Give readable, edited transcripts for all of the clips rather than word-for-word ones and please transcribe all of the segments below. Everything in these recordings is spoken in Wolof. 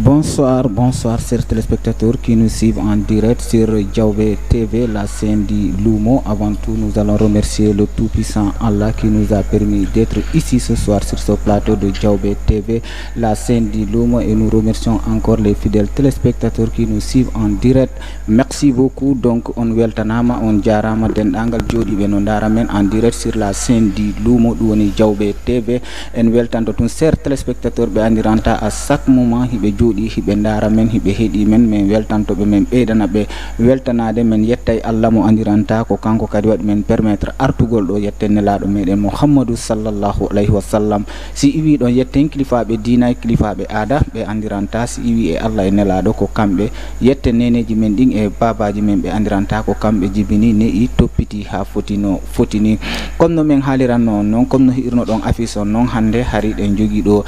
Bonsoir, bonsoir chers téléspectateurs qui nous suivent en direct sur Diaobé TV, la scène du Lumo. Avant tout, nous allons remercier le Tout-Puissant Allah qui nous a permis d'être ici ce soir sur ce plateau de Diaobé TV, la scène du Lumo, et nous remercions encore les fidèles téléspectateurs qui nous suivent en direct. Merci beaucoup. Donc, on weltanama, on jarama dendangal jodi benondaramen en direct sur la scène du Lumo d'Ouani Diaobé TV. En weltanto tous chers téléspectateurs be andiranta à chaque moment hibe jodi hibe ndara men hibe hedi men weltanto be men beydana be weltanade men yettay Allah mo andiranta ko kanko kadi wadi men permettre artugol do yettene laado meden Muhammadu sallallahu alaihi wasallam. Si iwi don yetten kilifabe diina kilifabe ada be andiranta si iwi e Allah e nelado ko kambe yette neneji men din e babaji men be andiranta ko kambe jibini ne i toppiti ha fotino fotini comme no men haliranno non comme no hirno don affiche non hande hari den jogi do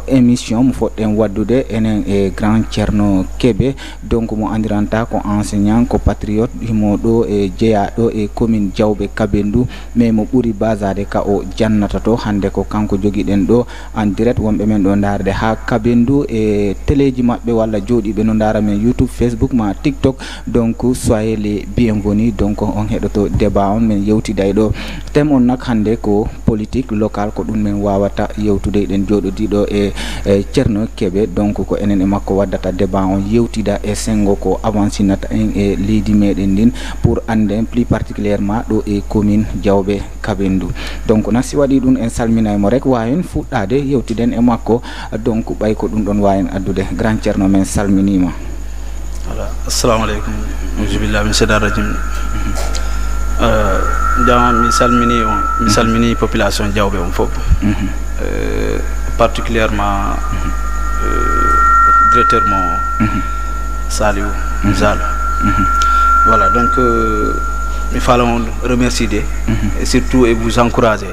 émission mo fodden waddude enen e grand Thierno Kébé, donc mo andiranta ko enseignant ko patriote himo do e jeya do e commune Diaobé Kabendou, mais mo buri basade ka o jannata to hande ko kanko jogi den do en direct wonbe men do darde ha Kabendou e téléji mabbe walla jodi be no dara men YouTube, Facebook ma TikTok. Donc soyez les bienvenus. Donc on hedoto débat on men yewtiday do thème on nak hande ko politique local ko dum men wawata yewtude den jododi do e Thierno Kébé. Donc ko enen e makko waddata débat on yewtida e sengo ko avancinata en e leydi meden din pour ande plus particulièrement do e commune Diaobé Kabendou. Donc nasi wadi dun en salminay mo rek wayen fuddade yewtiden e makko. Donc bay ko dum don wayen addude grand Thierno men salminima. Voilà, assalamu alaikum. Auzubillahi min shaitanir rajim. Jama mi salmini population Diaobé on fop. Particulièrement directeur mon Saliou Zal. Voilà, donc il fallait remercier et surtout et vous encourager.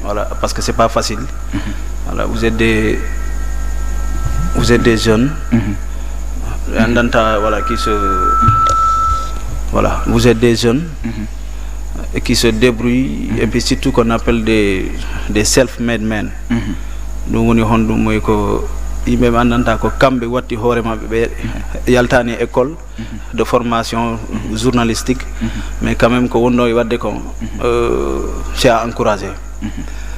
Voilà, parce que c'est pas facile. Voilà, vous êtes des jeunes. Voilà, vous êtes des jeunes et qui se débrouillent, et puis surtout qu'on appelle des self-made men. Nous on ko yimbe andanta ko kambe watti hoore mabbe be yaltani école de formation journalistique, mais quand même ko wonno e wadde ko c'est à encourager.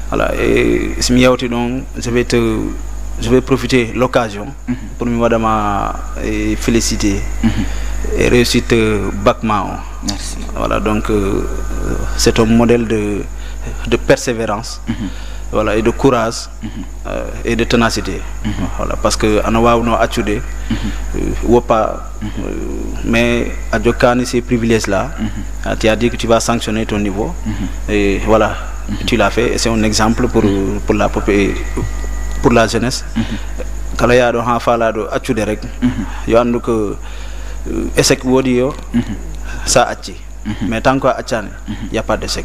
Voilà, et si mi yawti donc je vais profiter de l'occasion pour me madama féliciter et réussite Bacmao. Merci. Voilà, donc c'est un modèle de persévérance. Voilà, et de courage et de ténacité. Voilà, parce que anawawno accude wopa mais à Djokani ces privilèges là, tu as dit que tu vas sanctionner ton niveau et voilà, tu l'as fait et c'est un exemple pour la jeunesse. Kala ya do ha fala do accude rek yo andu ko échec wodi yo ça acci mais tant que acciane y a pas d'échec.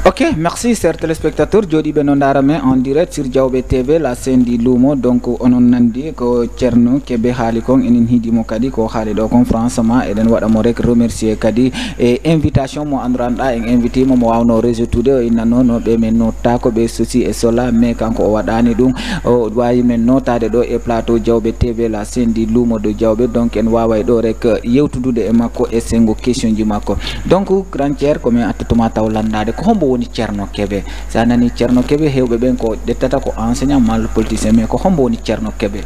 Ok, merci chers téléspectateurs. Jodi benondarame en direct sur Diaobé TV, la scène du Lumo. Donc onon nandi ko Thierno Kébé haali kon enen hidi mo kadi ko haali do conférence ma eden wada mo rek remercier kadi e invitation mo andranda en invité mo wawno réseautude inna no be men nota ko be ceci et cela, mais kanko o wadani dum o wayi men notade do e plateau Diaobé TV, la scène du Lumo de Diaobé. Donc en waway do rek yewtudude e makko e sengo question ji makko. Donc grand Thierno ko men attuma tawlandade ko hombo woni Thierno Kébé. Sa nani Thierno Kébé hewbe ben ko dettata ko enseignant mal politicien, mais ko hombo woni Thierno Kébé.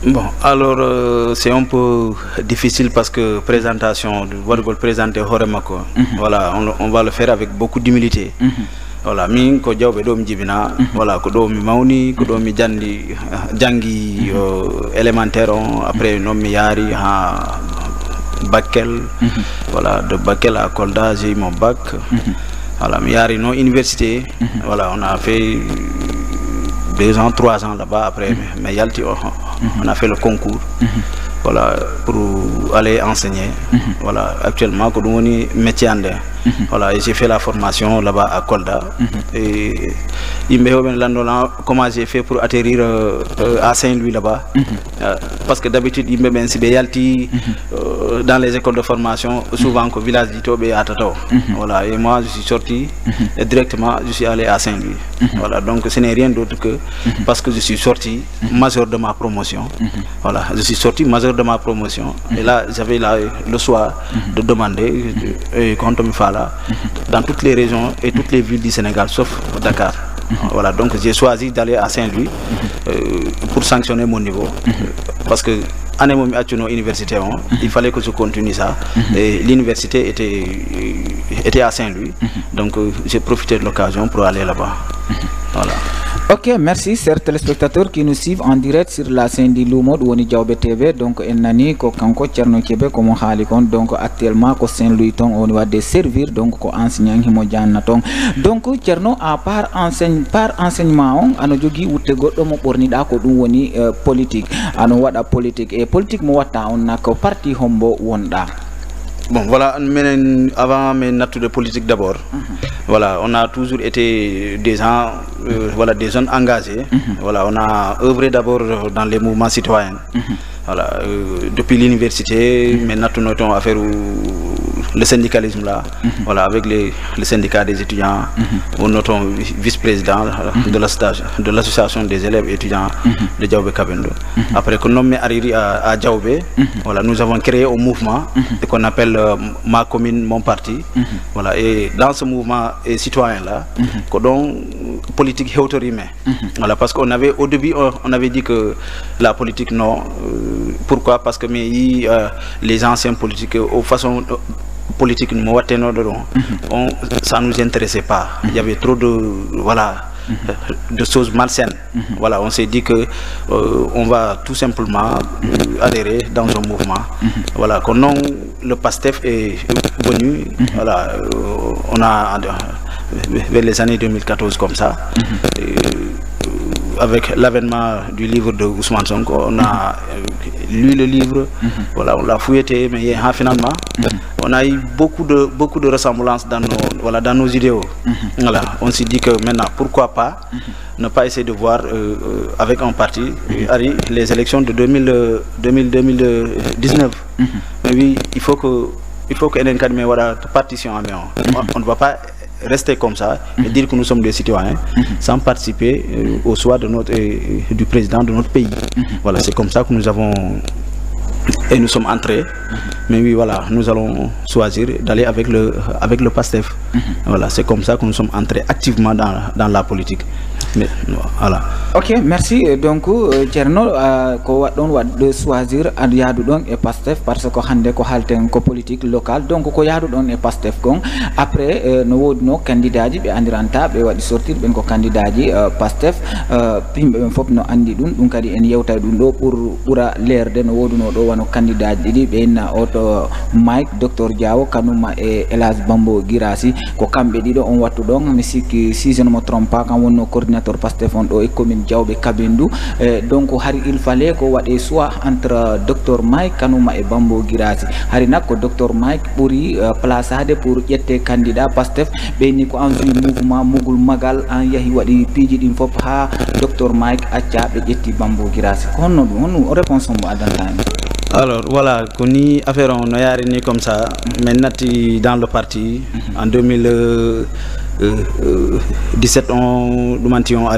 Bon, alors c'est un peu difficile parce que présentation de présenter Horemako. Voilà, on va le faire avec beaucoup d'humilité. Voilà, min ko Diaobé do mi jibina, voilà, ko do mi mawni, ko do mi jangi élémentaire après non mi yari ha Bakel. Voilà, de Bakel à Kolda, j'ai eu mon bac. Voilà, mi yari non université. Voilà, on a fait 2 ans, 3 ans là-bas après, mais Yalti, on a fait le concours. Voilà, pour aller enseigner. Voilà, actuellement, métier andé. Voilà, et j'ai fait la formation là-bas à Kolda. Et comment j'ai fait pour atterrir à Saint-Louis là-bas. Parce que d'habitude, il me ben si Yalti, dans les écoles de formation, souvent au village d'Itobe et à Tato. Voilà, et moi je suis sorti et directement je suis allé à Saint-Louis. Voilà, donc ce n'est rien d'autre que parce que je suis sorti major de ma promotion. Voilà, je suis sorti major de ma promotion. Et là, j'avais le choix de demander, quand on me fait là, dans toutes les régions et toutes les villes du Sénégal, sauf Dakar. Voilà, donc j'ai choisi d'aller à Saint-Louis pour sanctionner mon niveau. Parce que à université, il fallait que je continue ça. Et l'université était à Saint-Louis. Donc j'ai profité de l'occasion pour aller là-bas. Voilà. Ok, merci chers téléspectateurs qui nous suivent en direct sur la scène du Lumo Woni Diawbe TV. Donc enani ko kanko Thierno Kébé ko mo haali kon donc actuellement ko Saint-Louis ton on va de servir donc ko enseignant himo janna ton. Donc Thierno à part enseignement on ano jogi wutte goddo mo bornida ko dum woni politique ano wada politique et politique mo watta on nak parti hombo wonda. Bon, voilà, avant mes nattes de politique d'abord, voilà, on a toujours été des gens, voilà, des jeunes engagés. Voilà, on a œuvré d'abord dans les mouvements citoyens. Voilà, depuis l'université, maintenant nous avons affaire le syndicalisme là, voilà, avec le syndicat des étudiants, notre vice-président de l'association des élèves étudiants de Diawbe Kabendo. Après que nous sommes arrivés à Diawbe, voilà, nous avons créé un mouvement qu'on appelle Ma Commune, Mon Parti. Voilà, et dans ce mouvement citoyen là, politique héautorime. Voilà, parce qu'on avait au début on avait dit que la politique non. Pourquoi? Parce que les anciens politiques aux façons politique ça nous intéressait pas. Il y avait trop de choses malsaines. Voilà, on s'est dit que on va tout simplement adhérer dans un mouvement. Voilà, quand le PASTEF est venu, voilà, on a vers les années 2014 comme ça. Avec l'avènement du livre de Ousmane Sonko, on a lu le livre, voilà, on l'a fouetté, mais finalement, on a eu beaucoup de ressemblances dans nos idéaux. Voilà, on s'est dit que maintenant, pourquoi pas ne pas essayer de voir avec un parti les élections de 2019. Mais oui, il faut que partition on ne va pas rester comme ça et dire que nous sommes des citoyens sans participer au choix du président de notre pays. Voilà, c'est comme ça que nous avons et nous sommes entrés. Mais oui, voilà, nous allons choisir d'aller avec le PASTEF. Voilà, c'est comme ça que nous sommes entrés activement dans la politique. Mais voilà. Ok, merci. Donc Thierno ko wadon de choisir ad yadu don et PASTEF parce que hande ko halten ko politique locale, donc ko yadu don et PASTEF gon après no wodno candidat ji be andiranta be wadi sortir ben ko candidat ji PASTEF pimbe ben fop no andi dum kadi en yewtay dum do pour pura lerde no woduno do wano candidat didi be na auto Mike Dr Diawo kanuma e Elas Bambo Girassi ko kambe dido on wattu don mi sikki si je ne me trompe pas kan wonno coordinateur PASTEF on do e commune Diawbe Kabindu. Donc il fallait ko wade soit entre Dr Mike kanuma e Bambo Girassi hari nakko Dr Mike pourri plaçade pour yette candidat PASTEF be ni ko enjou mouvement mugul magal an yahi wadi piji din fop ha Dr Mike acca be jetti Bambo Girassi ko honno dum honno réponse mo adantani. Alors voilà, connu affaire on a ni comme ça, maintenant dans le parti en 2017 on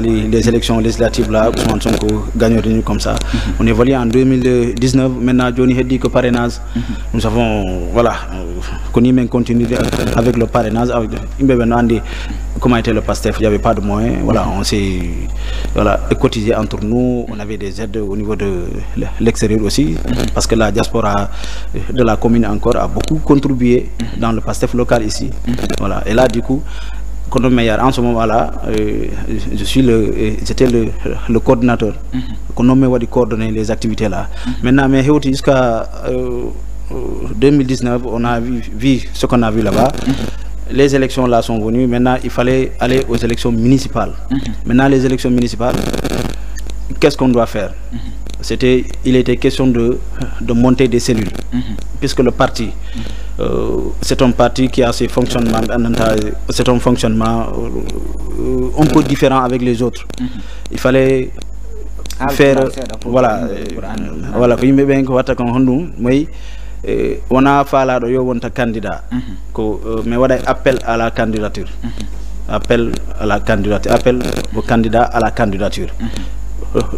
les élections législatives là, Ousmane Sonko gagne comme ça. On évolue en 2019, maintenant Johnny a dit que parrainage, nous avons voilà, connu même continuer avec le parrainage avec comment était le PASTEF, il n'y avait pas de moyens, voilà, on s'est cotisé entre nous, on avait des aides au niveau de l'extérieur aussi, parce que la diaspora de la commune encore a beaucoup contribué dans le PASTEF local ici, voilà, et là du coup, en ce moment-là, j'étais le coordinateur, qu'on a coordonner les activités là. Maintenant, mais jusqu'à 2019, on a vu ce qu'on a vu là-bas. Les élections là sont venues, maintenant il fallait aller aux élections municipales. Maintenant les élections municipales, qu'est-ce qu'on doit faire? Il était question de monter des cellules, puisque le parti, c'est un parti qui a ses fonctionnements, c'est un fonctionnement un peu différent avec les autres. Il fallait faire, voilà, on a fala do yo wonta candidat ko mais waɗa appel à la candidature appel au candidat à la candidature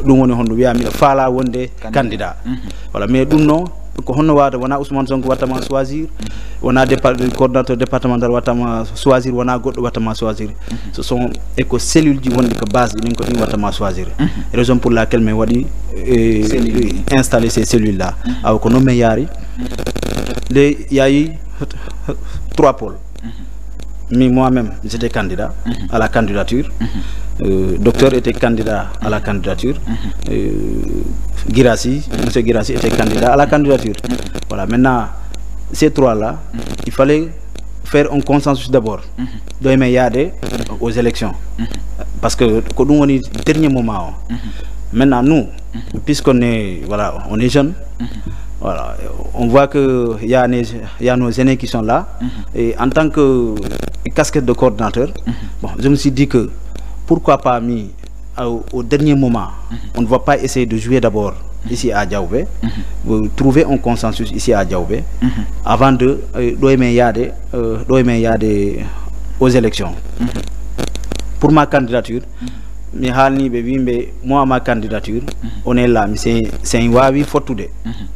ɗum woni honno wiyami faala wonde candidat voilà mais ɗum non ko honno wada wona Ousmane Sonko wattama choisir wona coordinateur départemental wattama choisir wona goɗɗo wattama choisir ce sont eko cellule ji wonɗi ko base ɗin ko ɗin wattama choisir raison pour laquelle min waɗi installer ces cellules là aw ko noon min yaari il y a eu 3 pôles. Moi-même, j'étais candidat à la candidature. Docteur était candidat à la candidature. Guirassy, monsieur Guirassy était candidat à la candidature. Voilà, maintenant, ces 3-là, il fallait faire un consensus d'abord. Aux élections. Parce que, au dernier moment, maintenant, nous, puisqu'on est, voilà, on est jeunes, voilà, on voit que il y a nos aînés qui sont là et en tant que casquette de coordinateur, bon, je me suis dit que pourquoi pas mis au dernier moment, on ne va pas essayer de jouer d'abord ici à Diaoubé, trouver un consensus ici à Diaoubé avant de aux élections. Pour ma candidature, moi ma candidature on est là, c'est un wawi fotude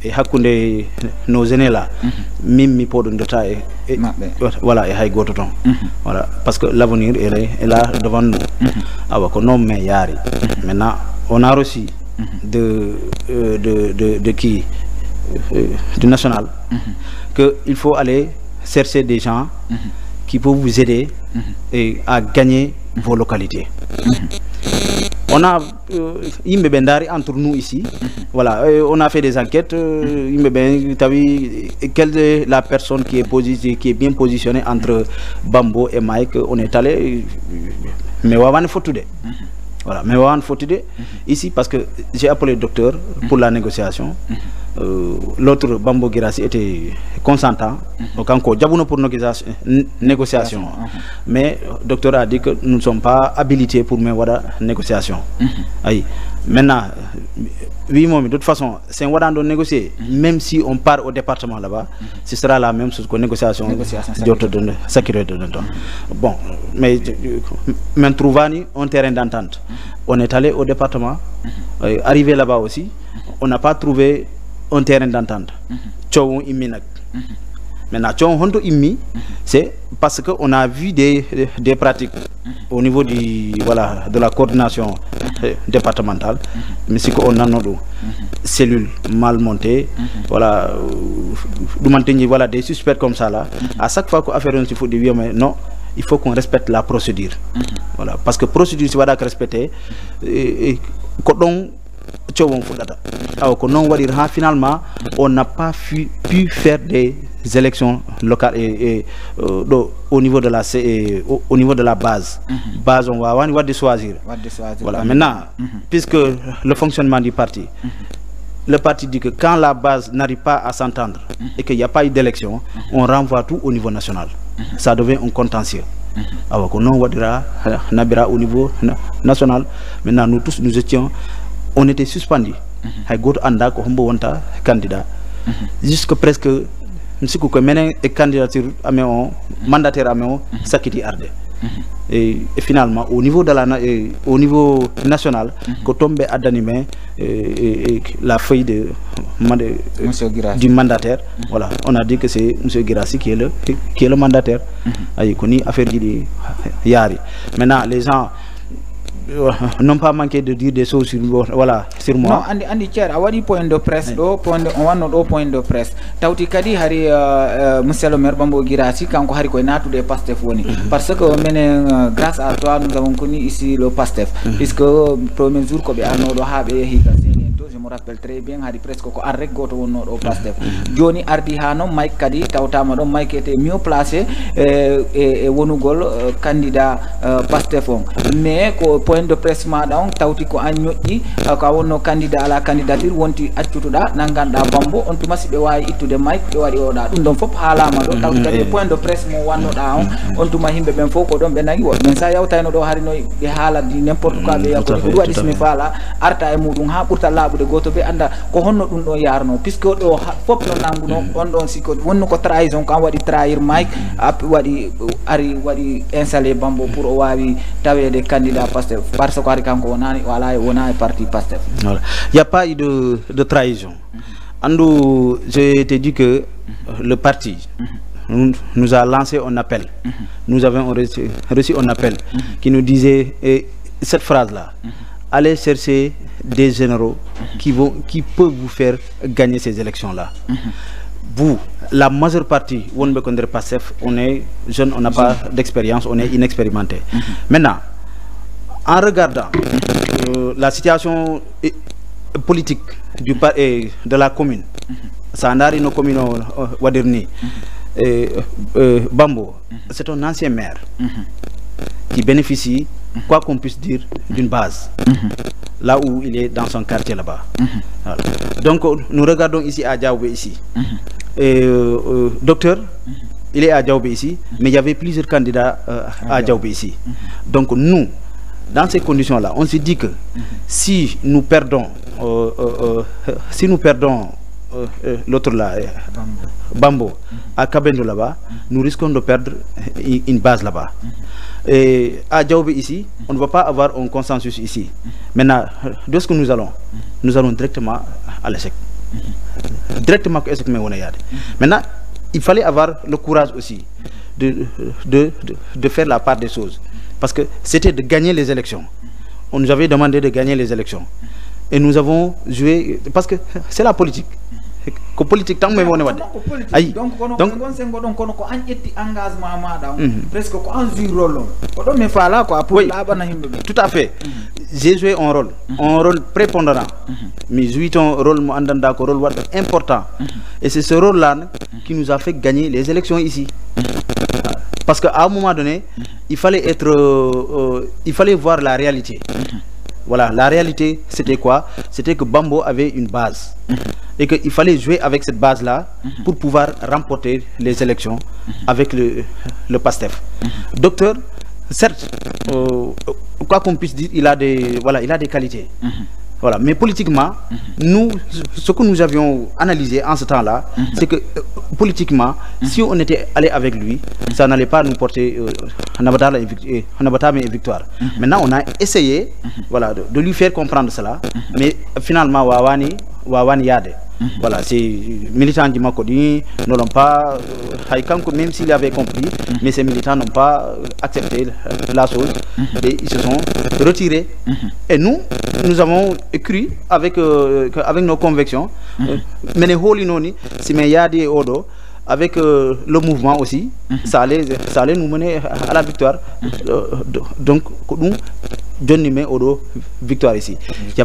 et hakkunde nos aînés là mimi podon de ta et voilà et hay goto ton voilà parce que l'avenir est là devant nous awa ko non mais yari maintenant on a reçu de qui du national que il faut aller chercher des gens qui peuvent vous aider et à gagner vos localités. On a entre nous ici, voilà, on a fait des enquêtes. Quelle est la personne qui est bien positionnée entre Bambo et Mike? On est allé, mais on va photo voilà, mais on faut ici parce que j'ai appelé le docteur pour la négociation. L'autre Bambo Guirassy était consentant, donc encore diabouno pour négociation. Mais le docteur a dit que nous ne sommes pas habilités pour mener la négociation. Maintenant, oui, de toute façon, c'est un wadando négocier, même si on part au département là-bas, ce sera la même chose que négociation de sécurité. Bon, mais trouvani un terrain d'entente. On est allé au département, arrivé là-bas aussi, on n'a pas trouvé un terrain d'entente. Maintenant, c'est parce qu'on a vu des pratiques au niveau de la coordination départementale, mais c'est qu'on a nos cellules mal montées, voilà, des suspects comme ça là. À chaque fois qu'on a fait un faut dire mais non, il faut qu'on respecte la procédure. Voilà, parce que procédure c'est pas respecter et finalement on n'a pas pu faire des élections locales et au niveau de la base. Base on va choisir. Voilà, maintenant puisque le fonctionnement du parti, le parti dit que quand la base n'arrive pas à s'entendre et qu'il n'y a pas eu d'élection, on renvoie tout au niveau national. Ça devient un contentieux. Alors que non, au niveau national, maintenant nous tous nous étions, on était suspendus. Candidat. Jusque presque, et candidature mandataire Sakiti Arde. Et finalement, au niveau national, quand tombe à d'animer la feuille du mandataire, voilà, on a dit que c'est M. Guirassy qui est le mandataire. Maintenant, les gens n'ont pas manqué de dire des choses sur moi. Non, andi cher a wadi point de presse do point de presse tawti kadi hari monsieur le maire Bambo Guirassy kanko hari ko natu de Pastef woni parce que menen grâce à toi nous avons connu ici le Pastef puisque premier jour ko be anodo habe higa je me rappelle très bien hari presque ko arrek goto wonno do Pastef joni ardi hano Mike kadi tawtama do Mike était mieux placé et wonugol candidat Pastef on mais ko point de presse ma on tawti ko anyodi ka wonno candidat à la candidature wonti accutuda nanganda Bambo on tuma sibe wawi ittude Mike be wadi oda dum don fop halama do tawti kadi point de presse mo wannoda on tuma himbe ben fo ko don be nagi wo men sa yawtayno do hari no be hala di n'importe quoi be yakko do wadi simi fala arta e mudum ha burta labude goto be anda ko honno dum do yarno puisque do fop no nanguno on don siko wonno ko trahison kan wadi trahir Mike wadi ari wadi installer Bambo pour o wawi tawede candidat Pastef parce que ari kanko wonani wala wona parti Pastef. Voilà, il y a pas eu de trahison. Andou, je te dis que le parti nous a lancé un appel. Nous avons reçu un appel qui nous disait cette phrase-là: allez chercher des généraux qui peuvent vous faire gagner ces élections-là. Vous, la majeure partie, on est jeune, on n'a pas d'expérience, on est inexpérimenté. Maintenant, en regardant la situation politique de la commune, Sandari no commune Wadirni, Bambo, c'est un ancien maire qui bénéficie, quoi qu'on puisse dire, d'une base, là où il est dans son quartier là-bas. Voilà. Donc nous regardons ici à Diaoubé ici. Docteur, il est à Diaoubé ici, mais il y avait plusieurs candidats à Diaoubé ici. Donc nous, dans ces conditions-là, on se dit que si nous perdons l'autre là, Bambo, à Kabendo là-bas, nous risquons de perdre une base là-bas. Et à Diaoubé ici, on ne va pas avoir un consensus ici. Maintenant, de ce que nous allons directement à l'échec. Directement à l'échec. Maintenant, il fallait avoir le courage aussi de faire la part des choses. Parce que c'était de gagner les élections. On nous avait demandé de gagner les élections. Et nous avons joué, parce que c'est la politique. Que politique tant même on est aïe donc presque ko en rôle ko do me fala quoi pour la bana himbe tout à fait. J'ai joué un rôle prépondérant, mais joué un rôle mo andanda ko rôle important, et c'est ce rôle là qui nous a fait gagner les élections ici. Parce qu'à un moment donné, il fallait voir la réalité. Voilà, la réalité, c'était quoi? C'était que Bambo avait une base. Et qu'il fallait jouer avec cette base-là pour pouvoir remporter les élections avec le Pastef. Docteur, certes, quoi qu'on puisse dire, il a des qualités. Voilà, mais politiquement, nous, ce que nous avions analysé en ce temps-là, c'est que politiquement, si on était allé avec lui, ça n'allait pas nous porter une victoire. Maintenant, on a essayé, voilà, de lui faire comprendre cela, mais finalement, Wawani Yade. Voilà, ces militants du Makodi ne l'ont pas, même s'il avait compris, mais ces militants n'ont pas accepté la chose et ils se sont retirés. Et nous avons cru avec nos convictions, mais les Holinoni, si Yadi et Odo, avec le mouvement aussi, ça allait nous mener à la victoire. Donc, nous, John Nime Odo, victoire ici. Il n'y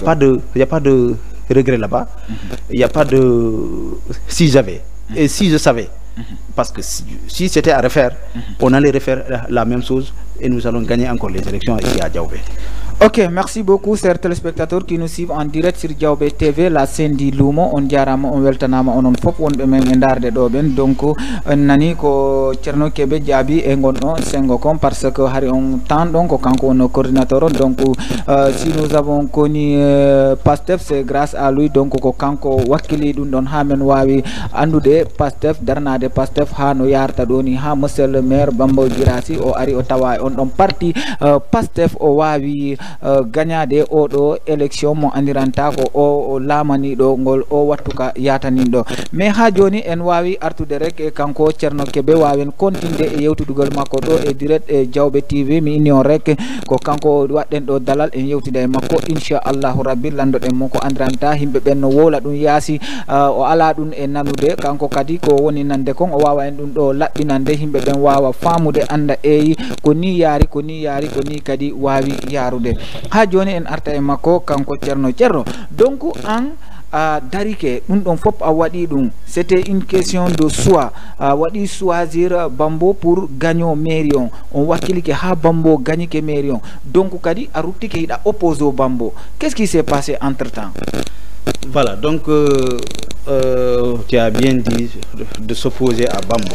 a pas de regret là-bas. Il n'y a pas de si j'avais et si je savais, parce que si c'était à refaire, on allait refaire la même chose et nous allons gagner encore les élections ici à Diaoubé. Ok, merci beaucoup chers téléspectateurs qui nous suivent en direct sur Diaoubé TV, la scène di Lumo. On diarama on weltanama onon fop wonɓe men e darde ɗo ɓen. Donc nani ko Thierno Kébé jaabi e gonɗo sengo kom parce que hari on temps ɗon ko kanko wonno coordinateur on. Donc si nous avons connu Pastef, c'est grâce à lui. Donc ko kanko wakkili ɗum ɗon ha men wawi andude Pastef, darnade Pastef ha no yarta ɗo ni, ha monsieur le maire Bambo Girassi o ari o tawa on ɗon parti Pastef o wawi gagnade oɗo élection mo andiranta ko o lamaniɗo ngol o wattuka yataninɗo. Mais ha joni en wawi artude rek e kanko Thierno Kébé wawen continde e yewtudugal makko ɗo e direct e Diaoubé TV. mi inni on rek ko kanko waɗɗen ɗo dalal en yewtida e makko inchallahu rabbi, landoɗen mo ko andiranta himɓe ɓen no wowla ɗum yaasi o ala ɗum e nanude, kanko kadi ko woni nande kon o wawa en ɗum ɗo laɓɓinande himɓe ɓen wawa famude anda eyi ko ni yaari ko ni kadi wawi yarude. Ha joni en arta e makko kanko Thierno. Donc an darike ɗum ɗon fop a waɗi ɗum, c'était une question de choix. A waɗi choisir Bambo pour gagner mairie on wakkilike ha Bambo gagnike mairie on. Donc kadi a ruttike hiɗa oppose au Bambo. Qu'est-ce qui s'est passé entre temps? Voilà, donc tu as bien dit de s'opposer à Bambo.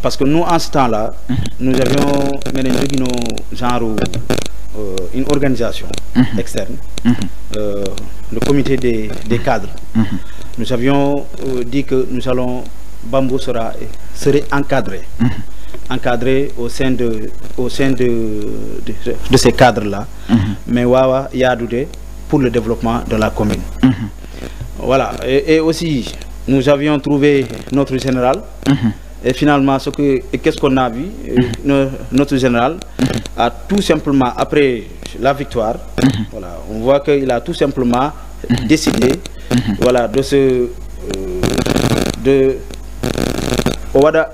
Parce que nous, en ce temps-là, nous avions genre une organisation externe, le comité des cadres. Nous avions dit que Bambou serait encadré. Encadré au sein de ces cadres-là, mais Wawa Yadoudé pour le développement de la commune. Voilà, et aussi nous avions trouvé notre général, et finalement qu'est-ce qu'on a vu? Notre général a tout simplement, après la victoire, voilà, on voit qu'il a tout simplement décidé, voilà, de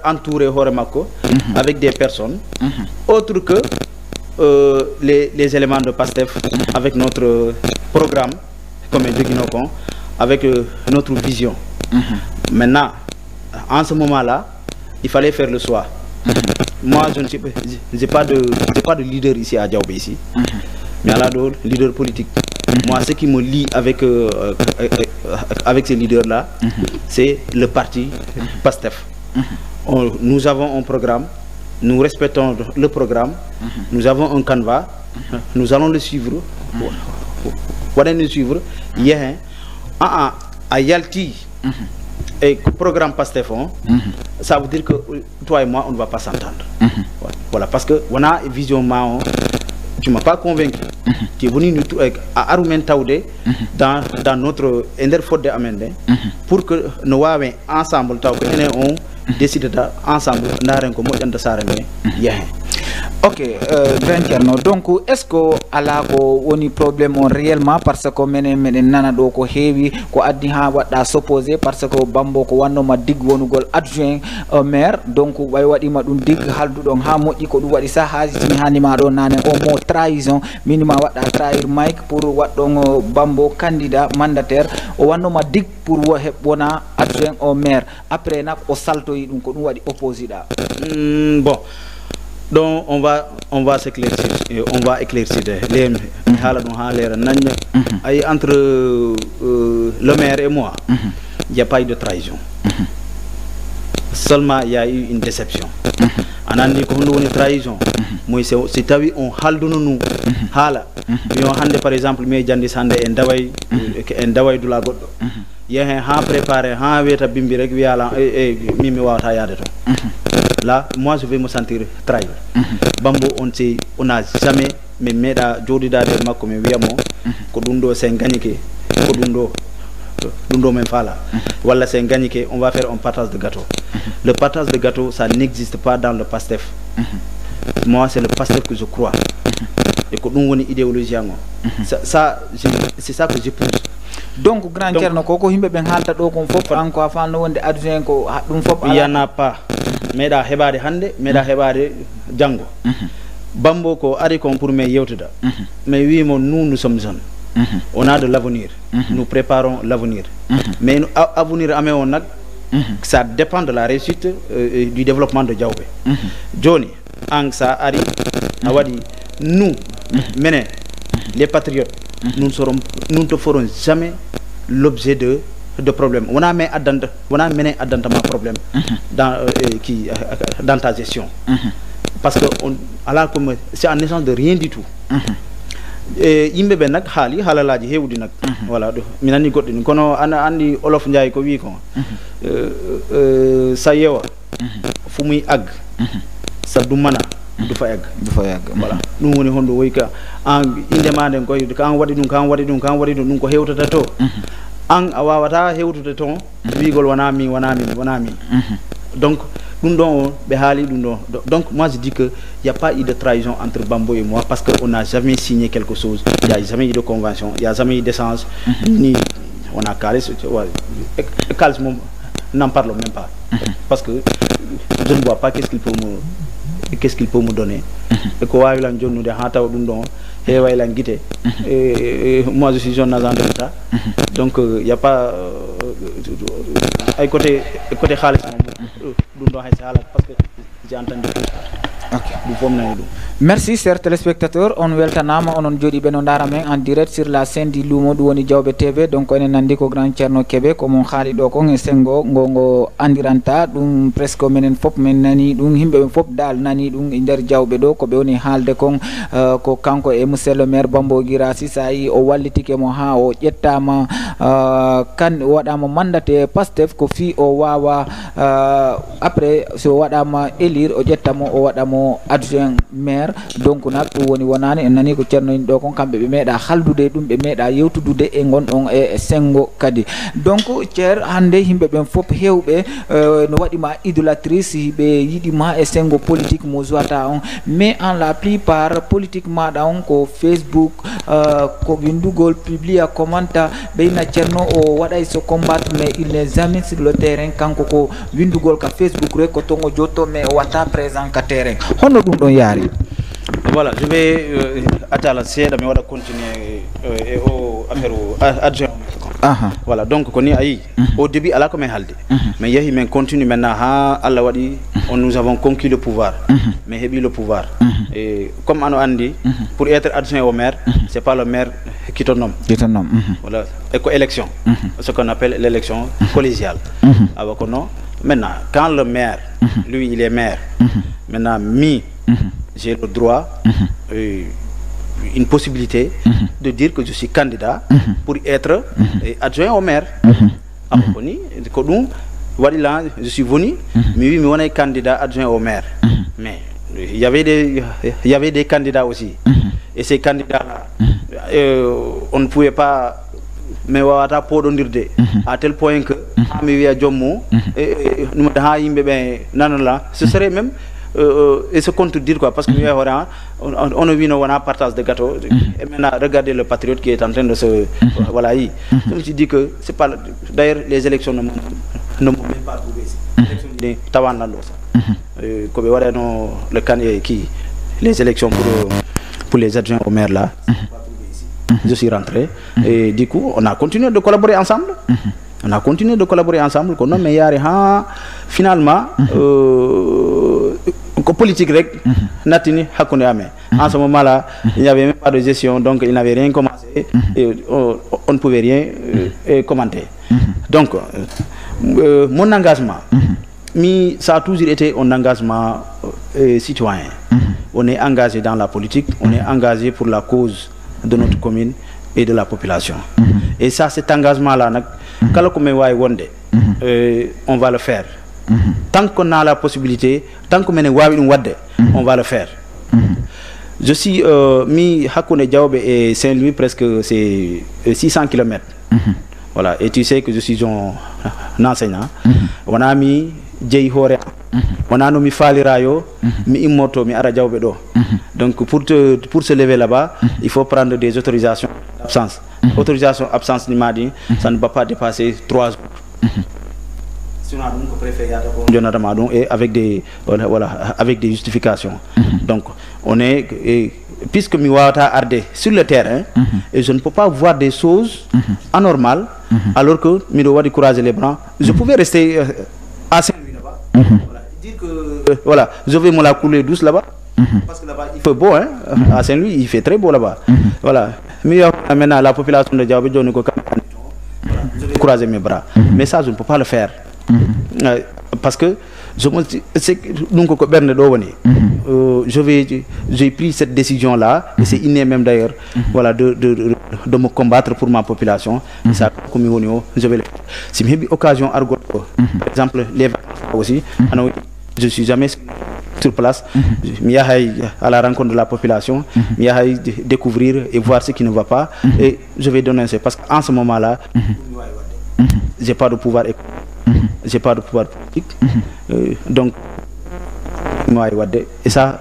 entourer Horemako avec des personnes autres que les éléments de PASTEF, avec notre programme comme Guinocon, avec notre vision. Maintenant, en ce moment-là, il fallait faire le choix. Moi, je n'ai pas de leader ici à Diaobé ici, mais à la leader politique. Moi, ce qui me lie avec ces leaders-là, c'est le parti PASTEF. Nous avons un programme, nous respectons le programme, nous avons un canevas, nous allons le suivre. À Yalti, et le programme PASTEF, ça veut dire que toi et moi, on ne va pas s'entendre. Voilà, parce que on a une vision Mao. Tu ne m'as pas convaincu. Tu es venu à Aroumen Taoudé dans notre Enderfort de Amende pour que nous soyons ensemble, on décide ensemble de Ok, Grand Thierno, donc est-ce que ala ko woni problème on réellement parce que menen nana do ko heewi ko addi ha wadda s'opposé parce que Bambo ko wannoma dig wonugol adjoint maire, donc way wadima dum dig haldudon ha moƴƴi ko dum wadi sa haaji tini hanima do nane o mo trahison minima wadda trahir Mike pour waddon Bambo candidat mandataire o wannoma dig pour wona adjoint au maire après nak o saltoyi dum ko dum wadi opposé da. Bon, donc on va s'éclaircir, on va éclaircir les entre le maire et moi, il n'y a pas eu de trahison. Seulement il y a eu une déception. On a dit qu'on a une trahison. Moi c'est on haldono nous hala. Yo hande par exemple mais jandi sande en daway dula goddo. Yehen ha préparer ha weta bimbi rek wiala mimi wawata yade to. Là, moi je vais me sentir trahi. Bambo on n'a jamais mais meda jodi da de makko me wiamo ko dundo sen gagnike ko dundo men fala wala sen gagnike on va faire un partage de gâteau. Le partage de gâteau ça n'existe pas dans le PASTEF. Moi c'est le PASTEF que je crois. Et que nous on idéologie ngo. Ça c'est ça que je pousse. Donc Grand Thierno koko himbe ben halta do kon fop anko afano wonde adjoint ko dum fop il y en a pas. Meda hebade hande meda hebade jango. Bambo ko ari kon pour me yewtuda. Mais oui nous sommes jeunes. On a de l'avenir. Nous préparons l'avenir. Mais avenir amé on nak ça dépend de la réussite du développement de Diaobé. Johnny ang sa ari awadi nous menen les patriotes nous ne ferons jamais l'objet de problèmes. On a mené à problème dans ta gestion. Parce que c'est en échange de rien du tout. Yimbe ben nak hali halalaji hewdi nak voilà minani goddi kono andi olof njaay ko wi ko sa yewa fu muy ag sa du mana du fa yag voilà dum woni hondo woyka an indemande ko kan wadi dum ko hewtata to an awawata hewtude ton wigol wana mi donc dum don be hali dum don. Donc moi je dis que il y a pas eu de trahison entre Bambo et moi parce que on n'a jamais signé quelque chose, il y a jamais eu de convention, il y a jamais eu d'échange ni on a calé n'en parlons même pas parce que je ne vois pas qu'est-ce qu'il peut me donner. Et quoi il a un jour de hata dum don et ouais la guité et moi je suis jeune agent de l'État. Donc il y a pas côté khalis dum do hay parce que j'ai entendu tout ça. Merci chers téléspectateurs, on weltanama onon jodi be no ndara men en direct sur la scène di Lumo du woni Diawbe TV. Donc enen nandi ko Grand Thierno Kebe ko mon xaali do ko e sengo gongo andiranta dum presque menen fop men nani dum himbe be fop dal nani dum e der Diawbe do ko be woni haalde kon ko kanko e monsieur le maire Bambo Girassi sai o wallitike mo ha o jettama kan wadama mandate Pastef ko fi o wawa après so wadama élire o jettamo o wadamo adjoint maire. Donc nak woni wonani en nani ko Thierno do kon kambe be meeda haldude dum be meeda yewtudude e gon on e sengo kadi. Donc Thier hande himbe ben fop hewbe no wadi ma idolatrice be yidi ma e sengo politique mo zoata on, mais en la plupart politique ma da on ko Facebook ko windugol publia commenta be na Thierno o wada so combattre, mais il n'est jamais sur le terrain. Kanko ko windugol ka Facebook rek ko tongo jotto mais wata présent ka terrain hono dum don yari. Voilà, je vais attendre mais on va continuer au affaire adjoint. Voilà, donc au début à la comme halde, mais il continue maintenant. Allah wadi, nous avons conquis le pouvoir, mais hebi le pouvoir. Et comme on a dit, pour être adjoint au maire, c'est pas le maire qui te nomme. Voilà, élection, ce qu'on appelle l'élection collégiale. Maintenant, quand le maire, lui, il est maire. Maintenant, j'ai le droit, une possibilité de dire que je suis candidat pour être adjoint au maire. Je suis venu, mais oui, mais on est candidat adjoint au maire. Mais il y avait des candidats aussi. Et ces candidats-là, on ne pouvait pas. Mais à tel point que ce serait même. Et ce qu'on te dit quoi, parce que on a vu un partage de gâteaux et maintenant regardez le patriote qui est en train de se voilà. Donc je dis que c'est pas d'ailleurs les élections ne m'ont même pas trouvé ici. Le can qui les élections pour les adjoints au maire là, je suis rentré et du coup on a continué de collaborer ensemble. On a continué de collaborer ensemble. Mais finalement, politique natini hakune ame. En ce moment-là, il n'y avait même pas de gestion, donc il n'avait rien commencé et on ne pouvait rien commenter. Donc, mon engagement, ça a toujours été un engagement citoyen. On est engagé dans la politique, on est engagé pour la cause de notre commune et de la population. Et ça, cet engagement-là, on va le faire. Tant qu'on a la possibilité, tant qu'on on va le faire. Je suis mis Hakone Diawbe et Saint-Louis, presque c'est 600 km. Voilà, et tu sais que je suis un enseignant. On a mis Djei Hore, on a nommé Fali Rayo, mi Imoto, mi Ara Diawbe do. Donc pour se lever là-bas, il faut prendre des autorisations d'absence. Autorisation d'absence, ça ne va pas dépasser 3 jours. Et avec des avec des justifications. Donc on est puisque Miwata Arde sur le terrain et je ne peux pas voir des choses anormales alors que Midowa de courager les bras. Je pouvais rester à Saint-Louis là-bas. Dire que voilà, je vais me la couler douce là-bas. Parce que là-bas il fait beau, hein. À Saint-Louis il fait très beau là-bas. Voilà. Mais maintenant la population de Diawbe je vais croiser mes bras. Mais ça je ne peux pas le faire. Parce que j'ai pris cette décision là et c'est inné même d'ailleurs voilà de me combattre pour ma population. Ça je vais si j'ai occasion par exemple les aussi je suis jamais sur place, à la rencontre de la population, découvrir et voir ce qui ne va pas et je vais dénoncer parce qu'en ce moment là j'ai pas de pouvoir économique. J'ai pas de pouvoir politique, donc et ça.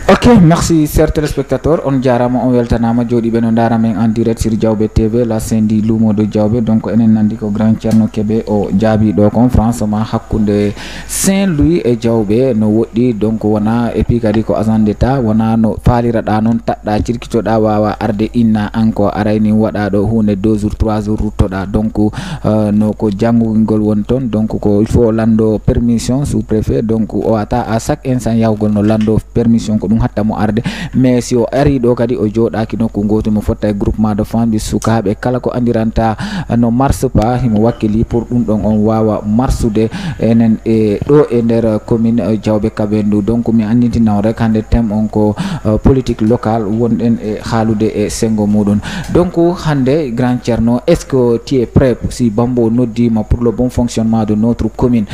Ok, merci chers téléspectateurs. On jarama on weltanama jodi be no darama en direct sur Diawbe TV la sendi lumo de Diawbe. Donc enen nandi ko Grand Thierno Kebe o jaabi do conférence ma hakkunde Saint-Louis e Diawbe no woddi. Donc wona et puis kadi ko agent d'état wona no falira da non tadda cirkitoda wawa arde inna anko arayni wada do hunde 2 jours 3 jours ruttoda. Donc no ko jangugol won ton. Donc ko il faut lando permission sous préfet. Donc o ata à chaque instant yawgol no lando permission ko hatta mo arde. Mais si o ari do kadi o jodaki nokku goto mo fotta groupement de famille sukabe kala ko andiranta no marche pas himo wakkili pour dum don on wawa marsude enen e do e der commune Diawbe Kabendu. Donc mi andintina rek hande thème on ko politique locale wonden e halude e sengo mudon. Donc hande Grand Thierno, est-ce que tu es prêt si Bambo noddima pour le bon fonctionnement de notre commune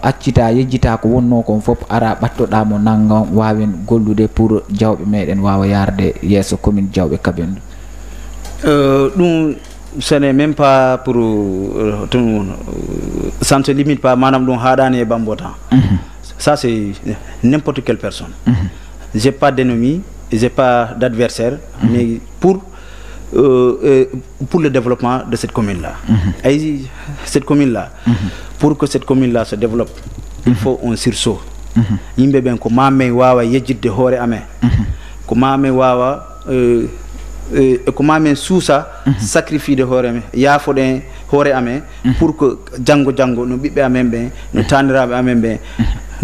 accita yejjita ko wonno kon fop ara battoda mo nangam wawen gollude pour Diawbe meden wawa yarde yeso commune Diawbe Kabendu? Ce n'est même pas pour ça ne se limite pas madame dum hadani e Bambota. Ça c'est n'importe quelle personne. J'ai pas d'ennemi, j'ai pas d'adversaire, mais pour le développement de cette commune là. Et cette commune là, pour que cette commune là se développe, il faut un sursaut. Yimbe ben ko mame wawa yejjidde hoore amen, ko mame wawa ko mame suusa sacrifice de hoore amen, yaafoden hoore amen pour que jango no bibbe amen ben no tanirabe amen ben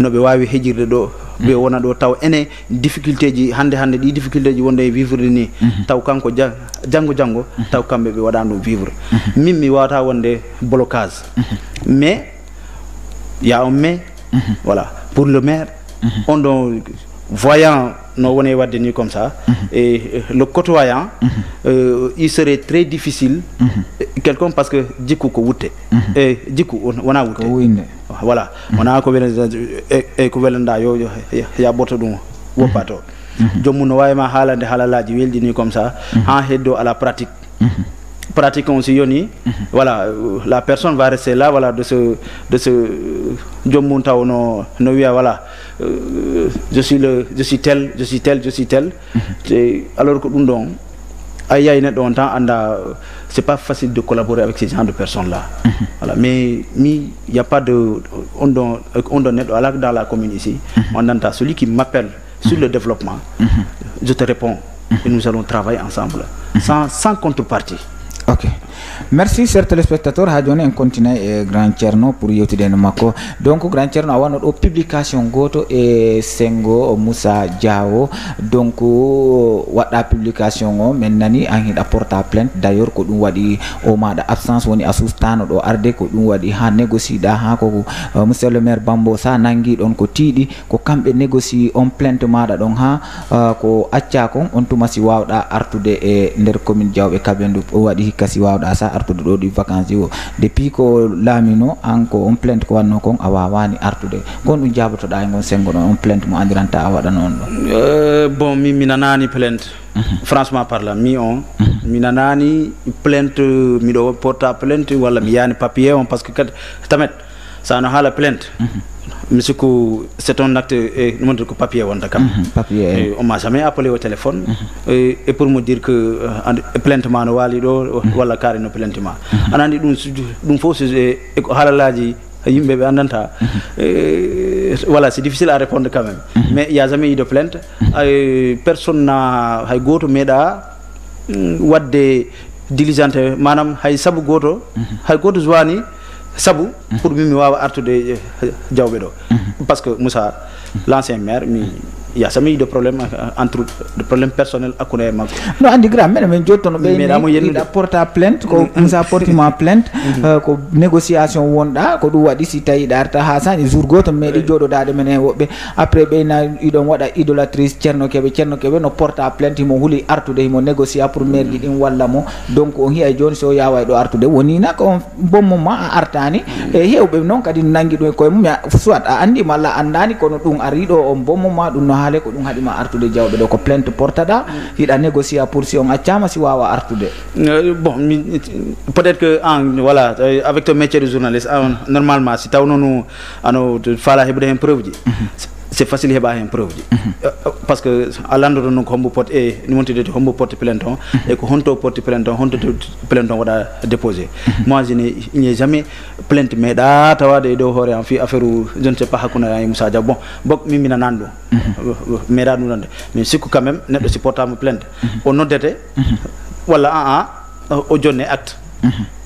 no be wawi hejirde do be wona do taw ene difficulté ji hande di difficulté ji wonde vivre ni taw kanko jango taw kambe be wadando vivre. Mimi wata wonde blocage, mais il y a un mais. Voilà, pour le maire, on voyant nos wone wadde ni comme ça et le côtoyant, il serait très difficile quelqu'un parce que djikou ko wutte et djikou wona wutte. Voilà, on a ko e ko welanda yo ya boto dum wopato jommu no wayma halande halalaji weldi ni comme ça en heddo à la pratique. Pratiquons aussi yoni, voilà, la personne va rester là, voilà, de ce Djomunta no voilà, je suis tel, alors que nous c'est pas facile de collaborer avec ces gens de personnes là. Voilà, mais il n'y a pas de on donne dans la commune ici, on entend celui qui m'appelle sur le développement, je te réponds et nous allons travailler ensemble sans contrepartie. Ok, merci chers téléspectateurs. On continue et Grand Thierno pour yewtide mako. Donc Grand Thierno a wano do publication goto e Sengo Moussa Diawo. Donc wadda publication o men nani an hida porta plainte. D'ailleurs ko dum wadi o ma da absence woni asustano do arde ko dum wadi ha négocie da ha ko monsieur le maire Bambo sa nangi don ko tiidi ko kambe négocie on plainte mada don ha ko acca kon on tumasi wawda artude e nder commune Diawbe Kabendu o wadi kasi wawda sa artude do di vacances yo depuis ko lamino anko on plainte ko wanno kon awawani artude kon dum jabotoda e gon sengo non on plainte mo andiranta awada non bon mi nanani plainte franchement parlant mi nanani plainte mi do porta plainte wala mi yani papier on parce que tamet ça no hala plainte monsieur ko c'est un acte et nous montre que papier wonta kam papier on m'a jamais appelé au téléphone et pour me dire que plainte ma no wali do wala kare no plainte ma anandi dum fo c'est halalaji yimbe be andanta voilà, c'est difficile à répondre quand même, mais il y a jamais eu de plainte. Personne n'a hay goto meda wadde diligente manam hay sabu goto zwani sabu pour mi wawa artude Diawbe do parce que Moussa l'ancien maire il y a jamais eu de problème entre de problème personnel akune mak no andi gram men jottono be ni porta plainte ko Moussa portima plainte ko négociation wonda ko du wadi si tayi darta ha sani jour goto medi jodo dade men wobbe après be na idon wada idolatrice Thierno Kebe no porta plainte mo huli artude mo négocier pour maire di din walla mo donc on hiya joni so yawa do artude woni na ko bon moment artani e hewbe non kadi nangi do ko mum soit a andi malla andani kono dum ari do on bon moment dum no hale ko dum hadima artude Diawbe do ko plainte portada hida négocier pour si on acciama si wawa artude bon peut-être que voilà avec ton métier de journaliste normalement si tawno no ano fala hebde hen preuve ji c'est facile heɓa hen preuve parce que a landoto noon ko hombo porte e ni wontide hombo porte plainte on et ko honto porte plainte on honto plainte on waɗa déposé moi il n'y a jamais plainte meeɗa tawade e dow hoore en fi affaire je ne sais pas hakkude e Moussa Dia bon bok min mina nan ɗum meeɗa ɗum nande mais sikku quand même neɗɗo si portama plainte o noddete walla o jonne acte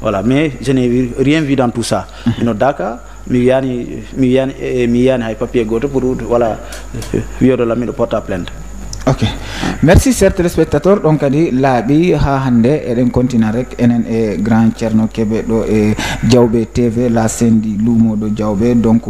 voilà mais je n'ai rien vu dans tout ça mi noddaka mi yani hay papier goto pour voilà wiyodo la miɗo porta plainte. Ok, merci chers téléspectateurs. Donc kadi laaɓi ha hande eɗen continue rek enen e Grand Thierno Kebe ɗo e Diawbe TV la sendi lumo ɗo Diawbe. Donc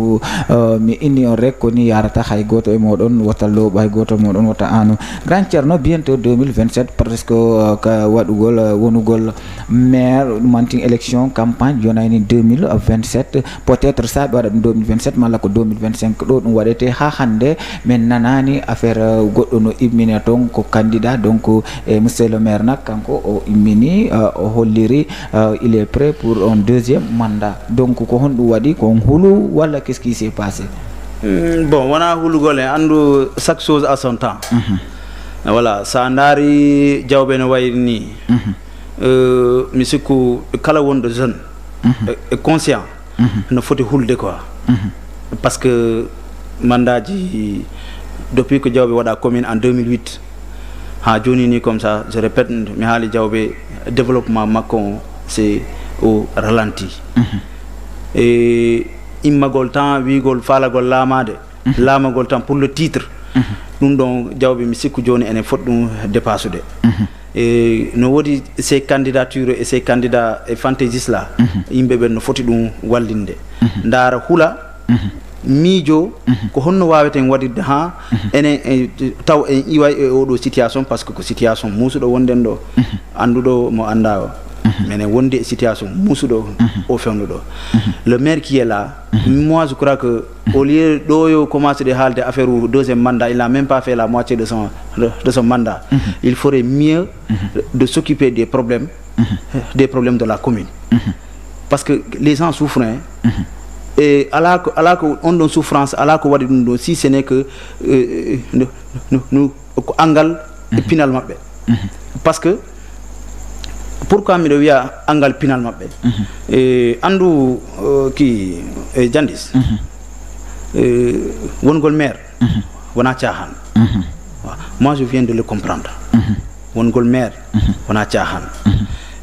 mi inni on rek koni yarata hay goto e moɗon wata looɓo hay goto moɗon wata anu Grand Thierno bientôt 2027 presque ka waɗugol wonugol maire manting élection campagne jonayni 2027 peut-être sa ɓe waɗa ɗum 2027 malla ko 2025 ɗo ɗum waɗete ha hande min nanani affaire goɗɗo no immini ton ko candidat donc monsieur le maire nak kanko o immini o holliri il est prêt pour un deuxième mandat donc ko honɗum waɗi ko hulu walla qu'est-ce qui s'est passé? Bon wona hulugol en andu chaque chose à son temps. Voilà sa daari Diawbe no wayri ni mi sikku kala wonɗo jeune et conscient no foti hulde quoi parce que mandat ji depuis que Diawbe waɗa commune en 2008 ha joni ni comme ça je répète mi haali Diawbe développement makko c'est au ralenti et immagol temps wigol falagol lamade lamagol temps pour le titre ɗum ɗon Diawbe mi sikku joni enen foti ɗum dépassude et no wodi ces candidatures et ces candidats et fantaisistes là yimɓe ɓen no foti ɗum wallinde ndara hula miijo ko honno waweten waɗirde ha enen taw en iway e oɗo situation parce que ko situation musuɗo wonden ɗo anduɗo mo anda o menen wonde e situation musuɗo o fewnuɗo le maire qui est là moi je crois que au lieu ɗo yo commencé de haalde affaire deuxième mandat il n'a même pas fait la moitié de son mandat il ferait mieux de s'occuper des problèmes de la commune parce que les gens souffrent et ala ko on ɗon souffrance ala ko waɗi ɗum ɗo si ce n'est que ko angal e pinal maɓɓe parce que pourquoi miɗo wiya angal pinal maɓɓe e andu ki e Jandis wongol maire wona cahan moi je viens de le comprendre wongol maire wona cahan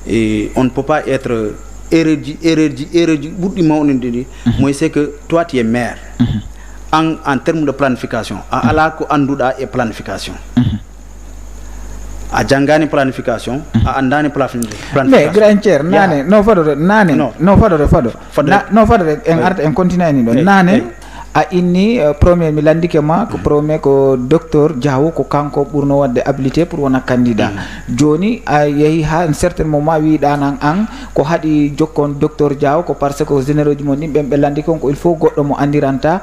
et on ne peut pas être erreur ji ɓurɗi mawnide ɗi moy c'est que toi tu es maire en termes de planification a ala ko anduɗa e planification a janggani planification a andani planification mais Grand Thierno nane no fadore nane no fadore en arta en continue ni ɗo nane a inni premier mi landike ma ko premier ko docteur Diawo ko kanko ɓurno wadde habilité pour wona candidat joni a yeehi ha un certain moment wiɗanan an ko haɗi jokkon docteur Diawo ko par ce que généraux ji mon ni ɓen ɓe landike on ko il faut goɗɗo mo andiranta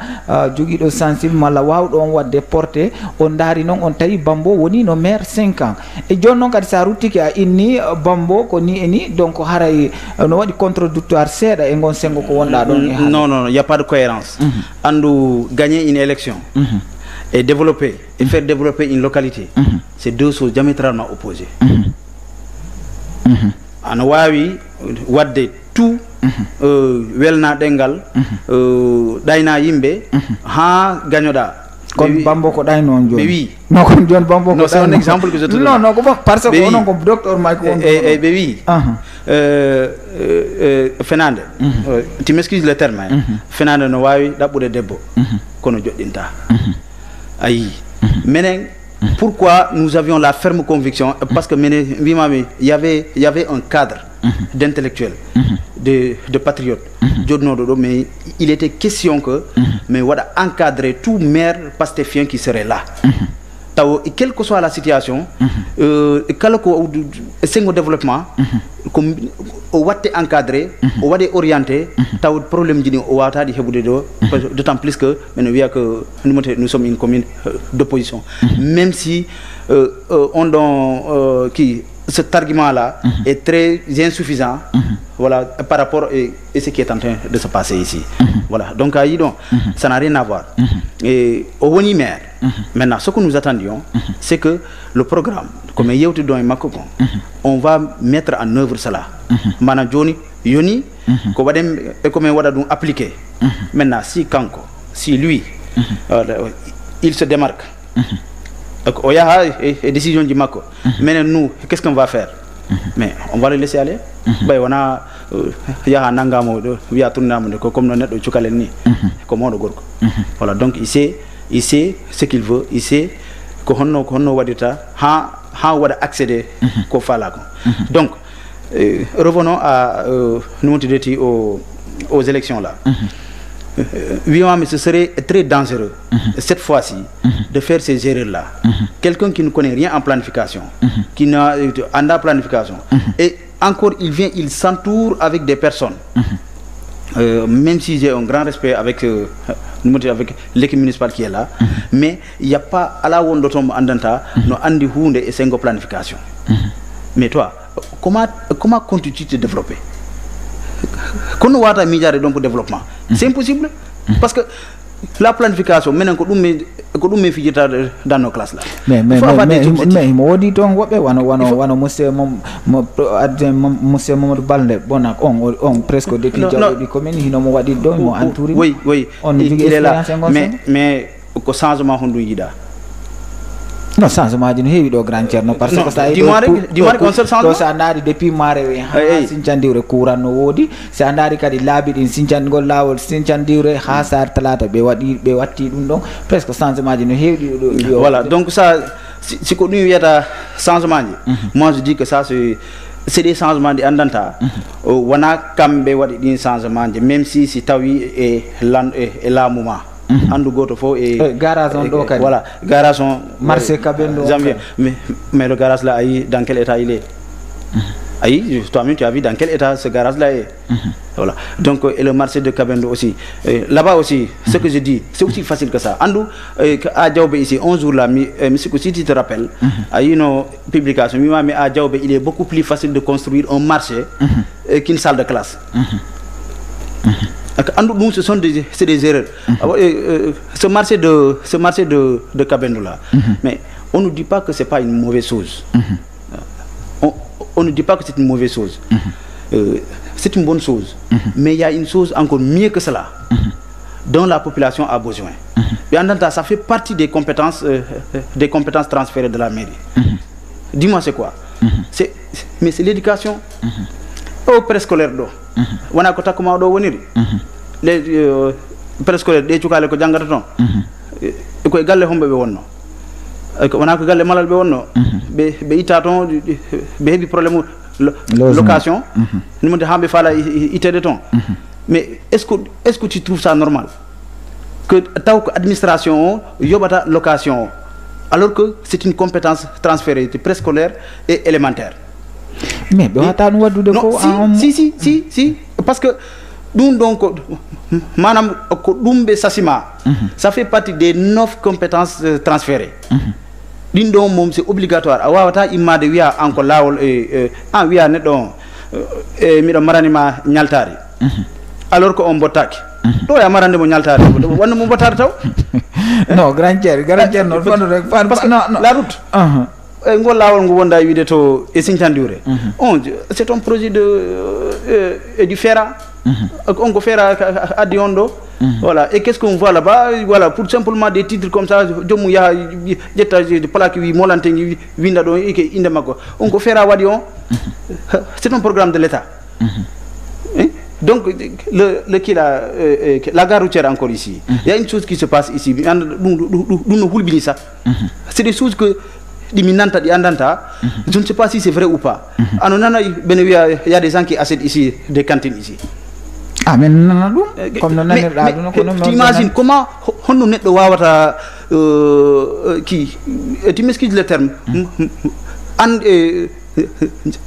joguiɗo sensible malla wawɗo on wadde porté on daari noon on tawi Bambo woni no maire 5 ans e joni noon kadi sa ruttiki a inni Bambo ko ni e ni donc haray no waɗi contradictoire seeɗa e gon sengo ko wonɗa ɗon e non y a pas de cohérence gagner une élection et développer et faire développer une localité c'est deux choses diamétralement opposées ana wawi wadde tout welna ɗengal ɗayna yimɓe ha gagnoɗa kon Bambo ko ɗayno on joni wi non kon joni Bambo ko c'est un exemple que je te donne non ko bon parce que onon ko docteur Mike won ɓe wi fenande tu m'excuses le terme fenande no wawi ɗaɓɓude debbo kono joɗɗinta ayi menen pourquoi nous avions la ferme conviction parce que menen wimami il y avait un cadre d'intellectuels de patriotes jodnoɗo ɗo mais il était question que mais waɗa encadrer tout maire pastéfien qui serait là taw quelle que soit la situation kala ko sengo développement ko o watte encadré o waɗe orienté taw probléme jini o wawataɗi heɓude ɗo d'autant plus que mene wiya que nous sommes une commune d'opposition même si on ɗon cet argument-là est très insuffisant, voilà, par rapport à ce qui est en train de se passer ici. Voilà, donc ça n'a rien à voir. Et au Maire, maintenant, ce que nous attendions, c'est que le programme, comme on va mettre en œuvre cela. Maintenant, Johnny, Yoni, comme on va appliquer. Maintenant, si lui, il se démarque, il y a une décision du Mako. Mais nous, qu'est-ce qu'on va faire? Mais on va le laisser aller. On a un nangamo, il y a tout le monde comme nous net chokaleni, comme on voilà, donc il sait ce qu'il veut, il sait qu'on wadita ha wada accéder ko fala. Donc revenons à aux élections là. Oui, mais ce serait très dangereux cette fois-ci de faire ces erreurs-là. Quelqu'un qui ne connaît rien en planification, qui n'a en planification, et encore il s'entoure avec des personnes. Même si j'ai un grand respect avec l'équipe municipale qui est là, mais il n'y a pas à la wondotom andanta no andi hunde et sengo planification. Mais toi, comment comptes-tu te développer? Qu'on voit un milliard de développement, c'est impossible parce que la planification maintenant que nous me dans nos classes là. Mais il m'a dit donc wana monsieur Mamadou Balde on presque depuis Diaby commune il m'a dit donc mo entouré. Oui il est là mais ko changement hondu yida. Non, changement d'une heure de grand tiers, parce que ça a été depuis Mare, Sinchandiure, Kouran, Wodi, c'est un arrêt de l'habit in Sinchango Lawol, Sinchandure, Hazard, Talata, Bewati, presque changement d'une heure. Voilà, donc ça, si connu, il y a changement. Moi, je dis que ça, c'est des changements d'Andanta. Wana Kambe, Wadi, changement, même si c'est Tawi et la Mouma. Andu goto fo et garage on do voilà garage on marché Kabendo mais le garage là dans quel état il est toi-même tu as vu dans quel état ce garage là est. Voilà, donc et le marché de Kabendo aussi là-bas aussi ce que je dis c'est aussi facile que ça Andu à Diaobé ici 11 jours là monsieur si tu te rappelles à une publication mais à Diaobé il est beaucoup plus facile de construire un marché qu'une salle de classe. Nous, ce sont des erreurs. Ce marché de Kabendo là, mais on ne dit pas que c'est pas une mauvaise chose. On ne dit pas que c'est une mauvaise chose. C'est une bonne chose. Mais il y a une chose encore mieux que cela, dont la population a besoin. Et en même temps, ça fait partie des compétences transférées de la mairie. Dis-moi c'est quoi? Mais c'est l'éducation. Au préscolaire do. Wana ko takuma do woniri les préscolaire de ciukale ko jangata ton ko galle hombe be wonno ko wana ko galle malal be wonno be ita ton be hebi problème location ni mo de hambe fala itede ton. Mais est-ce que tu trouves ça normal que taw administration yobata location alors que c'est une compétence transférée de préscolaire et élémentaire? Mais si parce que nous donc madame Kodoumbe Sassima ça fait partie des 9 compétences transférées. Dindo mom c'est obligatoire awata imade wiya anko lawol wiya neddo mi do maranima nyaltari alors que on botaki to ya marande mo nyaltari wonno mo botari taw non grand tier non fano rek parce que non la route ngol lawol ngo wonda wiide to e Sinchandiure c'est un projet de du FERA on go FERA addi on do voilà et qu'est-ce qu'on voit là-bas voilà pour simplement des titres comme ça jomu ya jetta de plaque wi molante winda do e inde makko on go FERA wadi on c'est un programme de l'État. Donc le qui la gare routière encore ici il y a une chose qui se passe ici nous hulbini ça c'est des choses que je ne sais pas si c'est vrai ou pas. Il y a des gens qui achètent ici des cantines ici. Ah mais non, comme tu imagines comment on est wawata qui tu m'excuses le terme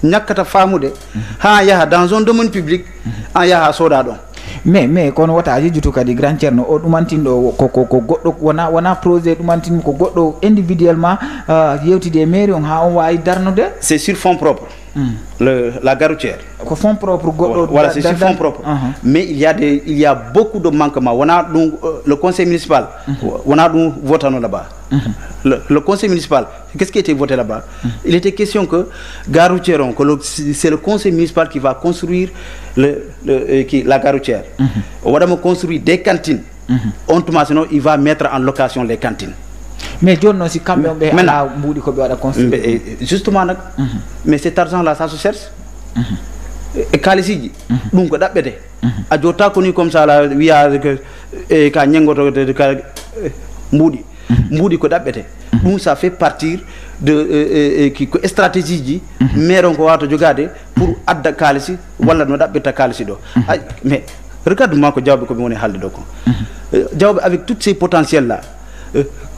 nyakata famude ha ya dans un domaine public ya soda don. mais kono wata jijutu kadi grand cerno o ɗumantinɗo ko goɗɗo wona projet ɗumantin ko goɗɗo individuellement yewtide e mairie on ha on wawi darnude. C'est sur fonds propres. La gare routière. Ko fonds propre goɗɗo. Voilà, c'est sur fonds propres. Mais il y a beaucoup de manquements. Le conseil municipal, on a voté là-bas. Le conseil municipal, qu'est-ce qui a été voté là-bas? Il était question que gare routière, c'est le conseil municipal qui va construire la gare routière. On va construire des cantines. Sinon, il va mettre en location les cantines. Mais John non si kambe be ala mbudi ko be wada construire. Justement nak, mais cet argent là ça se cherche. Et kalisiji dum ko dabbete. A jota ko ni comme ça là wiya que ka nyengoto de ka mbudi ko dabbete. Dum ça fait partir de qui stratégie ji maire on ko wato jogade pour adda kalisi wala no dabbeta kalisi do. Mais regarde-moi ko jawbe ko mi woni halde do ko. Jawbe avec tous ces potentiels là.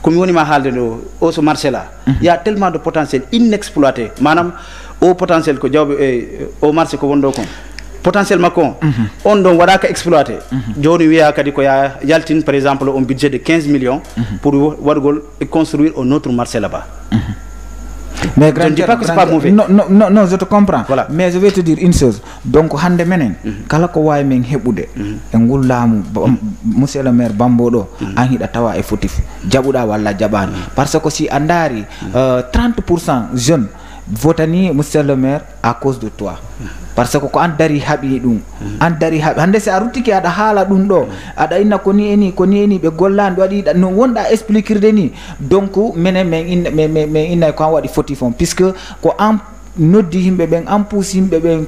Comme on m'a dit au ce marché là, il y a tellement de potentiel inexploité. Madame, au potentiel que au marché que on potentiellement on doit exploiter. Joni wiya kadi ko yaltin par exemple un budget de 15 millions pour construire un autre marché là-bas. Mais je ne dis pas que c'est pas mauvais. Non, je te comprends. Voilà. Mais je vais te dire une chose. Donc, hande menen, kala ko way men hebude, ngul lamu monsieur le maire Bambodo, an hida tawa e fotif. Jabuda wala jabani. Parce que si andari 30% jeunes votani monsieur le maire à cause de toi. Parce que ko an dari habi dum hande se a rutiki ada hala dum do ada inna ko ni eni be gollande wadi no wonda expliquer ni donc menen men inna ko wadi foti fon puisque ko am noddi himbe ben am pousi himbe ben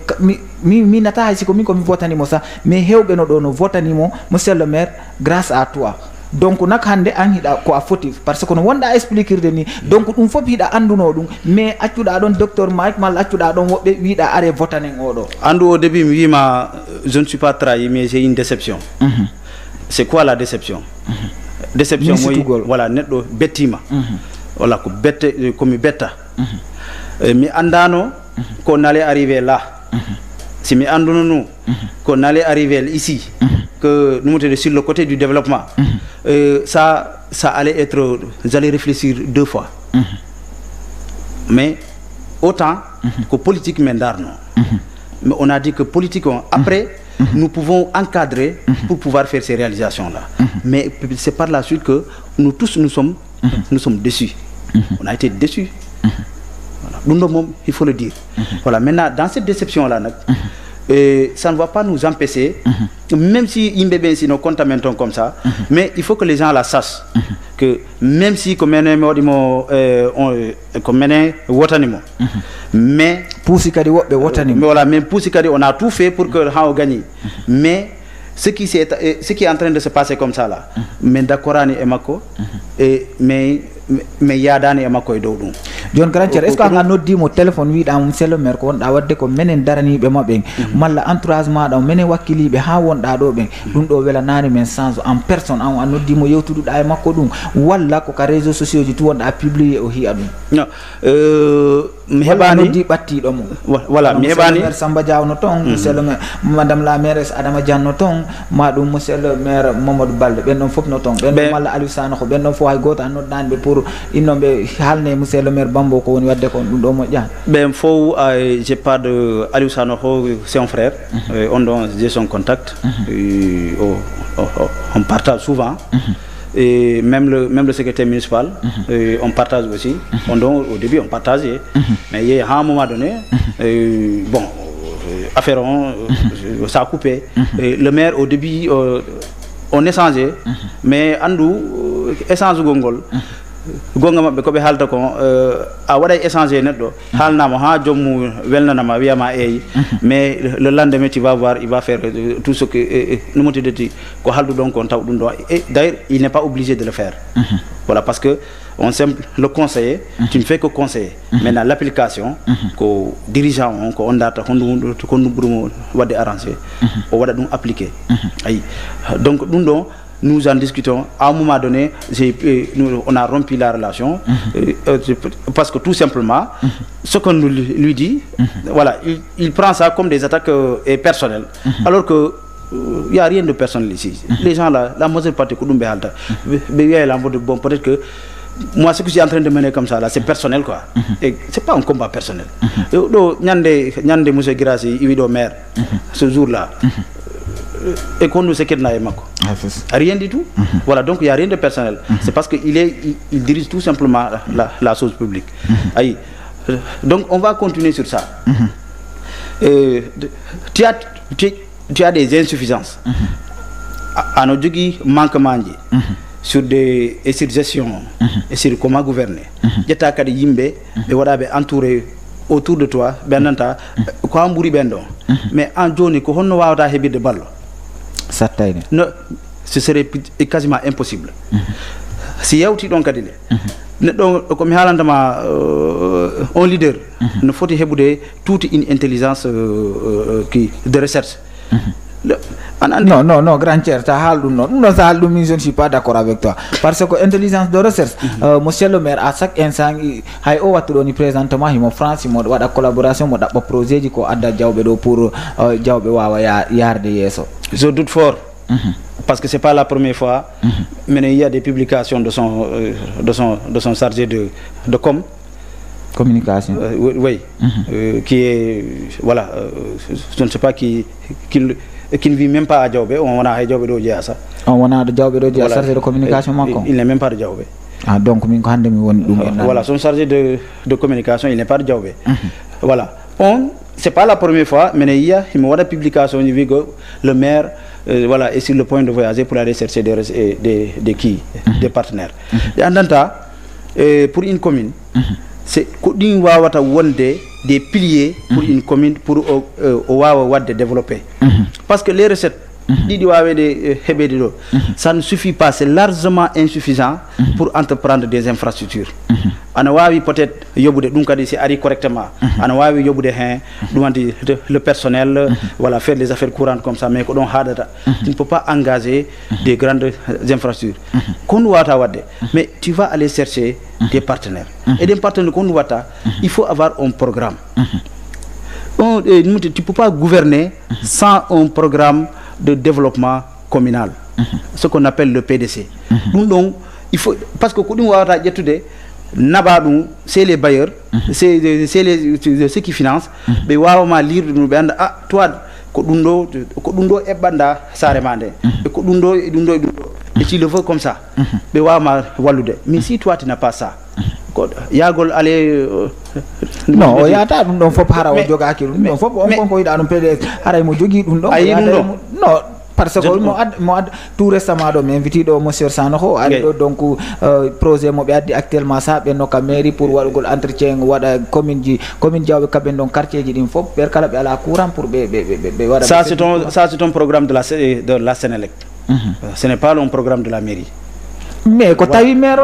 mi nata hay ko mi votani mo sa mais hewbe no do no votani mo monsieur le maire grâce à toi. Donc nak hande an hida ko a foti parce que no wonda expliquer ni donc dum fop hida anduno dum mais accuda don docteur Mike mal accuda don wobbe wiida are votanen odo andu au début mi wima je ne suis pas trahi mais j'ai une déception. C'est quoi la déception? Déception moi voilà neddo bettima voilà ko bette ko mi betta mi andano qu'on allait arriver là. Si mi anduno nous qu'on allait arriver ici que nous monter sur le côté du développement, ça allait être, j'allais réfléchir 2 fois. Mais autant que politique mendar non. Mais on a dit que politique après nous pouvons encadrer pour pouvoir faire ces réalisations là. Mais c'est par la suite que nous tous nous sommes déçus. On a été déçus. Voilà. Il faut le dire. Voilà. Maintenant dans cette déception là. Ça ne va pas nous empêcher, même si Imbébé si nous contaminons comme ça, mais il faut que les gens la sachent, que même si comme mais voilà, même on a tout fait pour que on gagne, mais ce qui est en train de se passer comme ça là, mais d'accord et mako, mais yadani e makko e dow dum jon grantier est ce que nga noddi mo téléphone wi da monsieur le maire ko wonda wadde ko menen darani be mabbe malla entourage ma da menen wakkilibe ha wonda do be dum do wela nani men sans en personne an noddi mo yewtudu da e makko dum walla ko ka réseaux sociaux ji tu wonda publier o hi adum non mi hebani noddi batti do mo voilà mi hebani maire Samba Diaw no ton monsieur le maire madame la mairesse Adama Dianno ton ma dum monsieur le maire Mamadou Balde ben non fop no ton ben malla Aliou Sano ko ben non fo hay goto an noddan be pour innombe halne monsieur le maire Bambo ko woni wadde ko dum do mo jaan ben fo j'ai pas de Aliou Sano c'est un frère on donne son contact on partage souvent et même le secrétaire municipal on partage aussi au début on partageait mais il y a un moment donné bon affaire ça a coupé le maire au début on échangeait mais andu échange gongol gonga mabbe ko be halta ko a wada échanger neddo halnama ha jommu welnanama wiyama eyi mais le lendemain tu vas voir il va faire tout ce que nous monte de ko haldu don ko taw dum do et d'ailleurs il n'est pas obligé de le faire voilà parce que on simple le conseiller tu ne fais que conseiller maintenant l'application ko dirigeant on ko ondata hondu ko nubrumo wadde arranger o wada dum appliquer ay donc dum do nous en discutons. À un moment donné, on a rompu la relation parce que tout simplement, ce qu'on lui dit, voilà, il prend ça comme des attaques personnelles. Alors que il y a rien de personnel ici. Les gens là, la majeure partie Koudoumbe Halta, bon, peut-être que moi ce que je suis en train de mener comme ça là, c'est personnel quoi. Et c'est pas un combat personnel. Nyande Moussa Girassi, Ivido maire, ce jour-là. Et qu'on nous séquette rien du tout. Voilà, donc il n'y a rien de personnel. C'est parce qu'il dirige tout simplement la chose publique. Aïe. Donc on va continuer sur ça. Tu as des insuffisances. À nos djugis manquement sur des et sur gestion et sur comment gouverner. Jeta kadi yimbe et voilà entouré autour de toi benanta ko amburi bendo. Mais en joni ko honno wawata hebide ballo. Non, ce serait quasiment impossible. Si yawti don kadile neddo ko mi halandama un leader ne foti hebude toute une intelligence de recherche. Non, grand cher, je ne suis pas d'accord avec toi. Parce que l'intelligence de recherche, monsieur le maire, à chaque instant, il y a présentement en France, il y a une collaboration, il y a un projet qui est pour je doute fort. Parce que ce n'est pas la première fois, mais il y a des publications de son chargé de communication. Oui, qui est, voilà, je ne sais pas qui ne vit même pas à Djaoubé, on a Djaoubé d'Odja ça. On a Djaoubé d'Odja, chargé de communication. Il n'est même pas de Djaoubé. Ah, donc, voilà, son chargé de communication, il n'est pas de Djaoubé. Voilà. C'est pas la première fois, mais il y a une publication, le maire voilà, est sur le point de voyager pour aller chercher des partenaires. Et en tant que, pour une commune, c'est des piliers pour une commune pour développer. Parce que les recettes, ça ne suffit pas, c'est largement insuffisant pour entreprendre des infrastructures. Anawawi peut-être correctement. Anawawi le personnel, voilà, faire des affaires courantes comme ça, mais tu ne peux pas engager des grandes infrastructures. Mais tu vas aller chercher des partenaires. Et des partenaires il faut avoir un programme. Tu ne peux pas gouverner sans un programme de développement communal, ce qu'on appelle le PDC. Donc, il faut, parce que c'est les bailleurs, c'est ceux qui financent, mais lire et tu le veux comme ça. Mais si toi tu n'as pas ça, Yagol aller non, il y a pas de faut para o joga ki non faut on ko ida no PDS ara mo jogi dum do non parce que mo tout récemment do invité do monsieur Sanoho ari do donc projet mo be addi actuellement ça be no ka mairie pour wadugol entretien wada commune Diawbe kaben don quartier ji dim fop per kala be ala courant pour be wada ça c'est un programme de la Sénélec. Ce n'est pas un programme de la mairie. Mais quand tu as eu maire,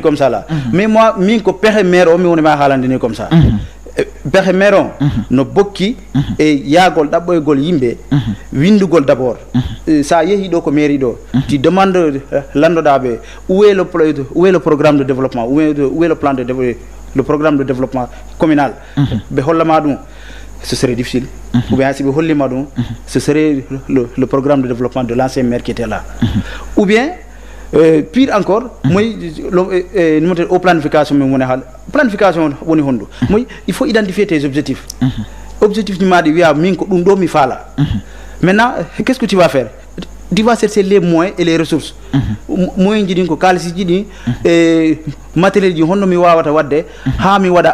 comme ça là. Mais moi, je père maire, comme ça. Père maire, no bokki et yagol d'abord gol yimbe, windugol d'abord. Ça y est, il doit mairie do. Tu demandes l'ando d'abe où est le programme de développement, où est le plan de développement, le programme de développement communal. Ce serait difficile. Ou bien si vous ce serait le programme de développement de l'ancien maire qui était là. Ou bien pire encore, moi, au planification, il faut identifier tes objectifs. Objectif du m'a dit, maintenant, qu'est-ce que tu vas faire? Tu vas chercher les moyens et les ressources. Moyens qui disent que matériel qui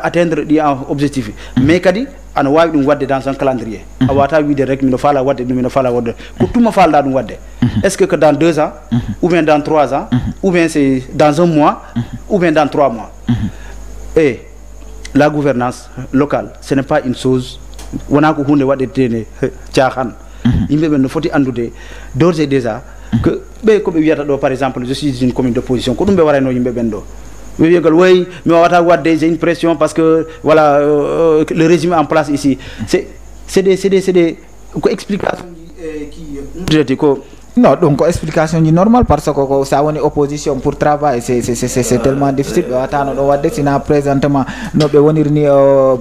atteindre l'objectif. Mais kadi ana wawi dum wadde dans un calendrier awata wiide rek mino fala wadde dum mino fala wadde ko tuma falda dum wadde est-ce que dans 2 ans ou bien dans 3 ans ou bien c'est dans un mois ou bien dans 3 mois. Et la gouvernance locale ce n'est pas une chose wona ko hunde wadde tene tiaxan yimbe ben no foti andude d'ores et déjà que be ko be wiata do par exemple je suis une commune d'opposition ko dum be warano yimbe ben do. Oui, mais j'ai une pression parce que voilà le régime en place ici. C'est des explications Non, donc explication est normale parce que ça on est opposition pour travail, c'est tellement difficile. Attends, on va dessiner présentement nous venir ni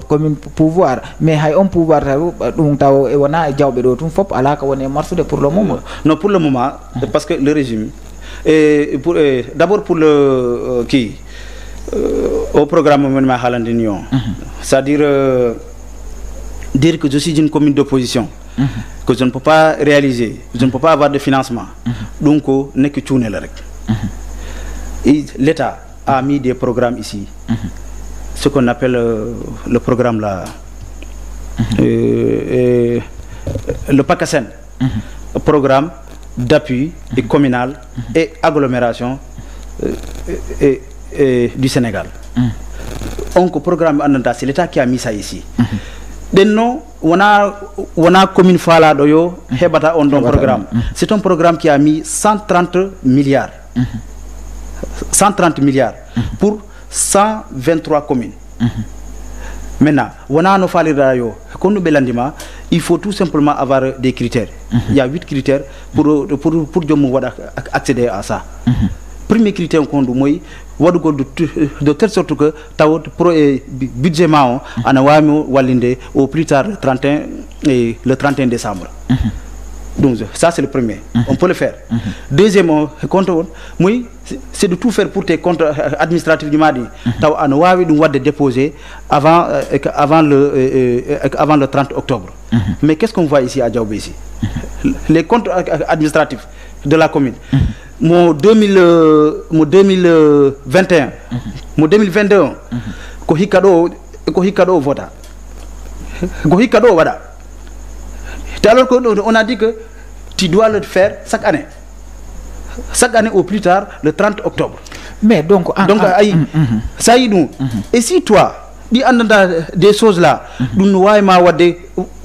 commune pouvoir, mais hay un pouvoir donc taw e wona jawbe do tum fop ala ka woni marsude pour le moment. Non, pour le moment parce que le régime et pour d'abord pour le au programme Mouvement Halandinion, c'est-à-dire dire que je suis une commune d'opposition. Que je ne peux pas réaliser, je ne peux pas avoir de financement. Donc, n'est que tout n'est là. L'État a mis des programmes ici, ce qu'on appelle le programme là, le PACASEN, programme d'appui et communal et agglomération du Sénégal. Donc, programme c'est l'État qui a mis ça ici. Non, on a commune Fala Doyo, Hebata on don programme. C'est un programme qui a mis 130 milliards. 130 milliards pour 123 communes. Maintenant, on a nos Fala Doyo, comme nous belandima, il faut tout simplement avoir des critères. Il y a 8 critères pour accéder à ça. Premier critère qu'on doit de telle sorte que budget mao anawami walinde au plus tard le 31 décembre. Donc ça c'est le premier. On peut le faire. Deuxièmement, c'est de tout faire pour tes comptes administratifs du Madi. Taw anawawi dum wadde déposer avant le 30 octobre. Mais qu'est-ce qu'on voit ici à Diaobé ici? Les comptes administratifs de la commune. Mon 2021, mon 2022, ko hikado voda. Ko hikado wada. Alors qu'on a dit que tu dois le faire chaque année. Chaque année au plus tard, le 30 octobre. Mais donc, ça y est. Et si toi, des choses là,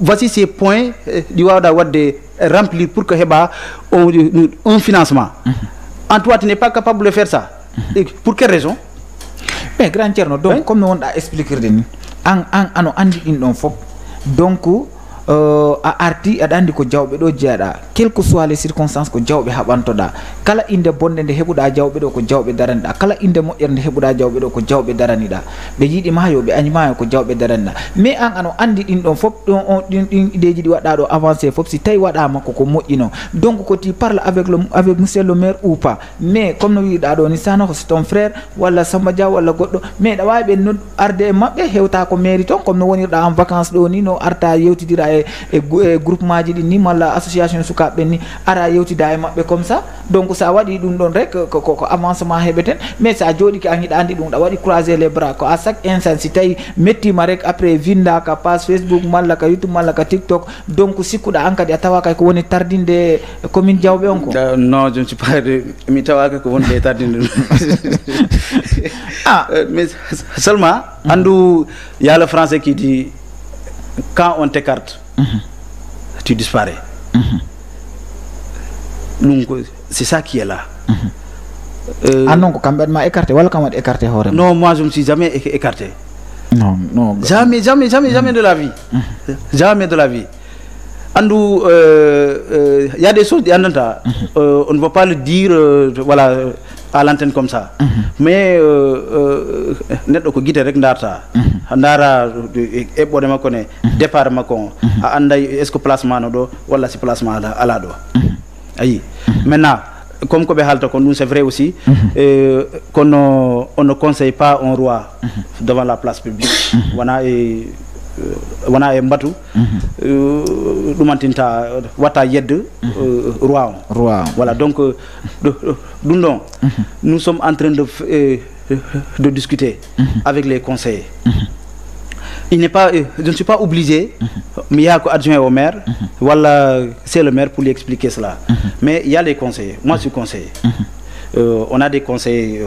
voici ces points, remplir pour que un financement. En toi, tu n'es pas capable de faire ça. Et pour quelle raison? Mais grand Tierno, donc, comme on a expliqué, donc, a arti adandi ko jawbe do jeeda quelles que soient les circonstances ko jawbe habantoda kala inde bonde de hebuda jawbe do ko jawbe daranda kala inde moƴƴere de hebuda jawbe do ko jawbe daranida be yidi mayo be anima ko jawbe daranda mais ano andi din don fop din ideji di wada do avancer fop si tay wada makko ko moƴƴino donc ko ti parle avec monsieur le maire ou pas mais comme no wiida do ni sana ko c'est ton frère wala Samba Dia wala goddo mais da way be no arde mabbe hewta ko mairie ton comme no wonirda en vacances do ni no arta yewtidira et groupement ji ni mala association sukabe ni ara yewtida e mabbe comme ça donc ça wadi dum don rek ko avancement hebeten mais ça jodi ki angi andi dum da wadi croiser les bras ko à chaque instant si tay metti ma rek après vinda ka page Facebook mala ka YouTube mala ka TikTok donc sikuda ankadi atawa kay ko woni tardinde commune Diaobé on ko non je ne suis pas mi tawa ko woni tardinde mais seulement andu il y a le français qui dit quand on t'écarte tu disparais. Donc c'est ça qui est là. Ah non, quand même écarté, voilà comment écarté. Non, moi je me suis jamais écarté. Non, non. Jamais de la vie. Jamais de la vie. Andou, il y a des choses, on ne va pas le dire, voilà, à l'antenne comme ça. Mais net ko guité rek ndarta ndara e bodé makko ne départ makko a anday est-ce que placement no do wala si placement ala do ayi maintenant comme ko be halta ko nous c'est vrai aussi qu'on on ne conseille pas un roi devant la place publique wana e mbatu dumantinta wata yedd roi voilà donc dundon nous sommes en train de discuter avec les conseillers. Il n'est pas, je ne suis pas obligé, mais il y a adjoint au maire, voilà, c'est le maire pour lui expliquer cela. Mais il y a les conseillers, moi je suis conseiller. On a des conseillers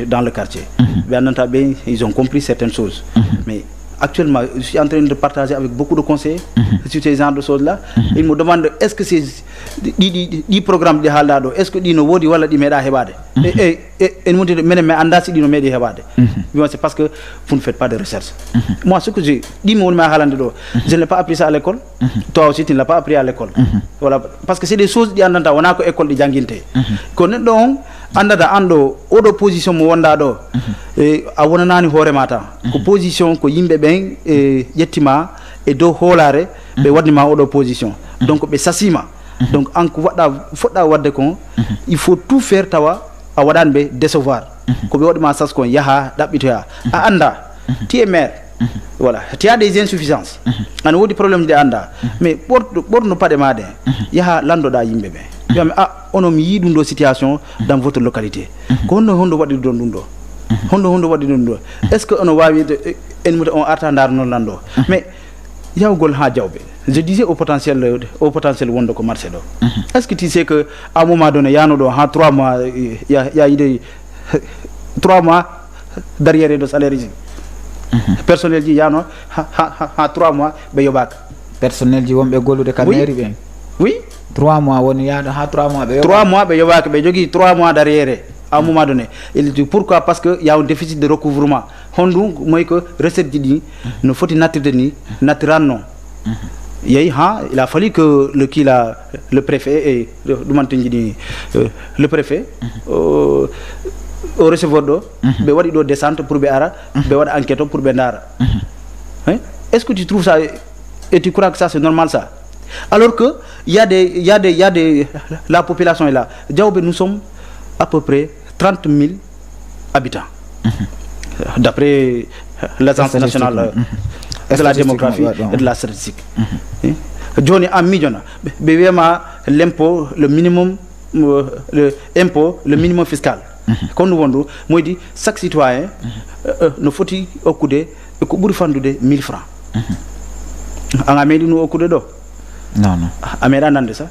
dans le quartier. Bien entendu, ils ont compris certaines choses. Mais actuellement, je suis en train de partager avec beaucoup de conseillers sur ces genres de choses-là. Ils me demandent est-ce que ces programmes de Haldado, est-ce que ils ne vont wala di meda hebade et nous disons mais anda si di no meda hebade. C'est parce que vous ne faites pas de recherche. Moi ce que j'ai dit moi Halando, je n'ai pas appris ça à l'école. Toi aussi tu ne l'as pas appris à l'école. Voilà, parce que c'est des choses di andanta on a ko école di janginte. Kon donc andada ando odo position mo wonda do a wonanani hoore mata ko position ko yimbe ben yettima e do holare be wadnima odo position donc be sasima donc anko wadda fodda wadde kon il faut tout faire tawa a wadan be décevoir ko be wadma sas kon yaha dabbitoya a anda ti e maire voilà tu as des insuffisances an wodi problème de anda mais borno pade made yaha landoda yimbe be onom yidum do situation dans votre localité ko hondo wadi don dundo hondo wadi dundo est ce que on wawi en muta on arta ndar non lando mais yawgol ha jawbe je disais au potentiel wondo ko marché do est ce que tu sais que à un moment donné yano do ha 3 mois ya ide 3 mois derrière de salaire ji personnel ji yano ha 3 mois be yobak personnel ji wombe gollude ka mairie ben oui 3 mois woni yaada ha 3 mois be 3 mois be yobak be jogi 3 mois derrière à un moment donné il dit pourquoi parce que il y a un déficit de recouvrement hondu moy que recette di no foti natirde ni natiran non il a fallu que le préfet et le préfet au receveur do be wadi do descente pour be ara be wadi enquête pour be ndara est-ce que tu trouves ça et tu crois que ça c'est normal ça alors que il y a des la population est là Diaobé nous sommes à peu près 30 000 habitants d'après l'agence nationale de la démographie et de la statistique. Johnny a million l'impôt le minimum le minimum fiscal. Comme nous voyons, moi dit chaque citoyen nous faut au coup de 1000 francs. En Amérique nous au coup de dos. Non. Amérique nan de ça.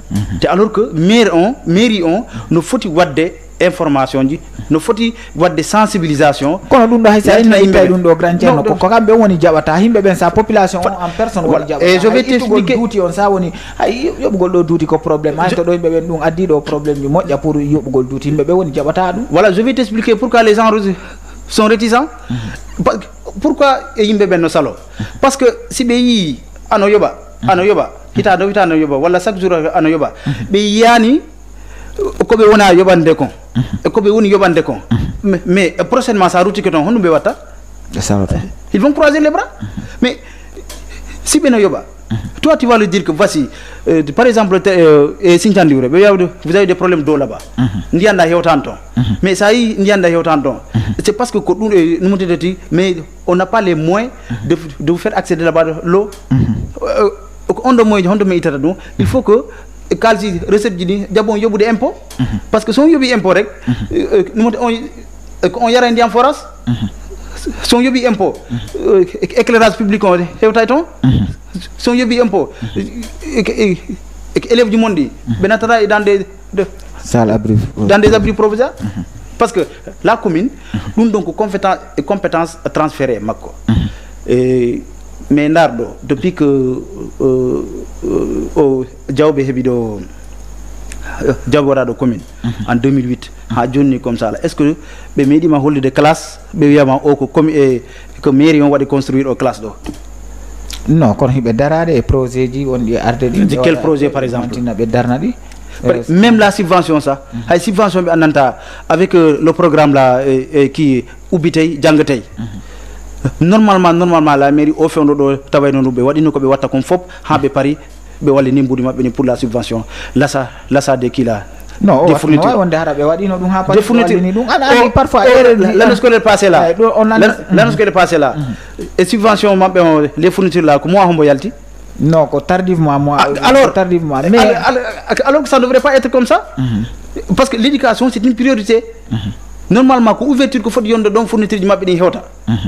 Alors que mairie on nous faut des information ji no foti wadde sensibilisation kono dum do haysa ina imbe dum do grand tierno ko kambe woni jabata himbe ben sa population en personne woni jabata et je vais t'expliquer duuti on sa woni ay yobugol do duuti ko problème ay to do imbe ben dum addi do problème ni modja pour yobugol duuti himbe be woni jabata dum voilà je vais t'expliquer pourquoi les gens sont réticents pourquoi yimbe ben no salo parce que si be yi ano yoba hitano yoba wala chaque jour ano yoba be yani ko be wona yobande kon e ko be woni yobande kon mais prochainement ça route que ton hono be wata ils vont croiser les bras mais si beno yoba toi tu vas lui dire que voici par exemple Sinthiane vous avez des problèmes d'eau là-bas ndianda hewtanto mais ça y ndianda hewtanto c'est parce que ko dum nous dit mais on n'a pas les moyens de vous faire accéder là-bas l'eau hondo me itata dum il faut que kalsi recette ji jabon yobude impôt parce que son yobi impôt rek on yara ndiam forage son yobi impôt éclairage public on hewtay ton son yobi impôt élève du monde benatara dans des dans des abris provisoires parce que la commune dum donc compétence transférée makko mais ndardo depuis que Diaobé hebido Diaborado commune en 2008 ha jonni comme ça là est-ce que be medi ma holde de classe be wiyama o ko comme que mairie on wadi construire au classe do non kon hibe darade e projet ji on di arde di quel projet par exemple be darna di même la subvention ça hay subvention bi ananta avec le programme là qui ubitay jangatay normalement la mairie offre do taway non be wadi no ko be watta kon fop ha be pari be wali ni mbudi mabbe ni pour la subvention lasa de kila non des fournitures on dara be wadi no dum ha des fournitures ni dum ana parfois l'année scolaire passée là l'année scolaire passée là et subvention mabbe les fournitures là ko moi hombo yalti non ko tardivement moi alors tardivement mais alors que ça ne devrait pas être comme ça parce que l'éducation c'est une priorité normalement ko ouverture ko fodi yondo don fourniture mabbe ni hewta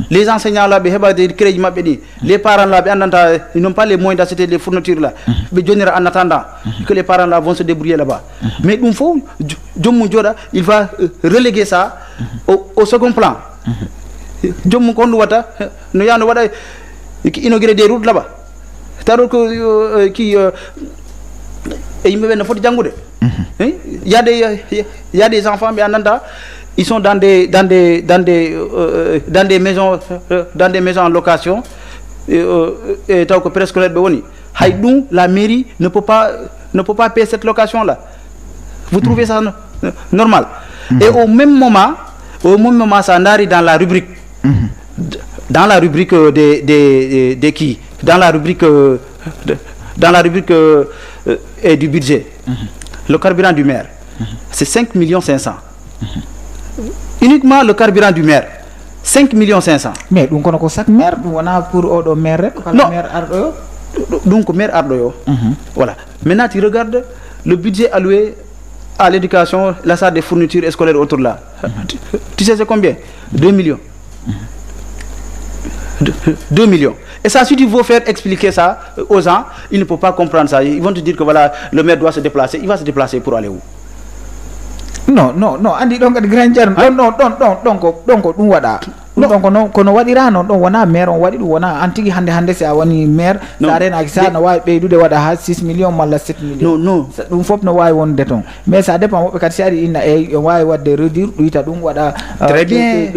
les enseignants là be hebade crédit mabbe ni les parents là be andanta ils n'ont pas les moyens d'acheter les fournitures là be jonira en attendant que les parents là vont se débrouiller là-bas mais dum fo jommu joda il va reléguer ça au second plan jommu ko wata no yano wada inaugurer des routes là-bas. C'est-à-dire que il me faut djangoudé. Il y a des enfants mais en anda ils sont dans des maisons en location et tant que préscolaire bewoni haydou la mairie ne peut pas payer cette location là. Vous trouvez ça normal? Et au même moment ça n'arrive dans la rubrique des qui dans la rubrique du budget. Le carburant du maire, c'est 5 500 000. Uniquement le carburant du maire, 5 500 000. Mais donc on a chaque maire, on a pour le maire. Non. Donc maire Ardoyo. Voilà. Maintenant tu regardes le budget alloué à l'éducation, l'achat des fournitures scolaires autour de là. Tu sais c'est combien? 2 millions. 2 millions. Et ça, si tu veux faire expliquer ça aux gens, ils ne peuvent pas comprendre ça. Ils vont te dire que voilà, le maire doit se déplacer. Il va se déplacer pour aller où? Non, Andi donc grand jar donc wada. Donc non kono wadira non don wana maire on wadi wana antigi hande se wani maire saren ak sa na way beydude wada ha 6 millions malla 7 millions. Non. Dum fop no way won deton. Mais ça dépend wobe kat sari inna e way wadde redire duita dum wada très bien.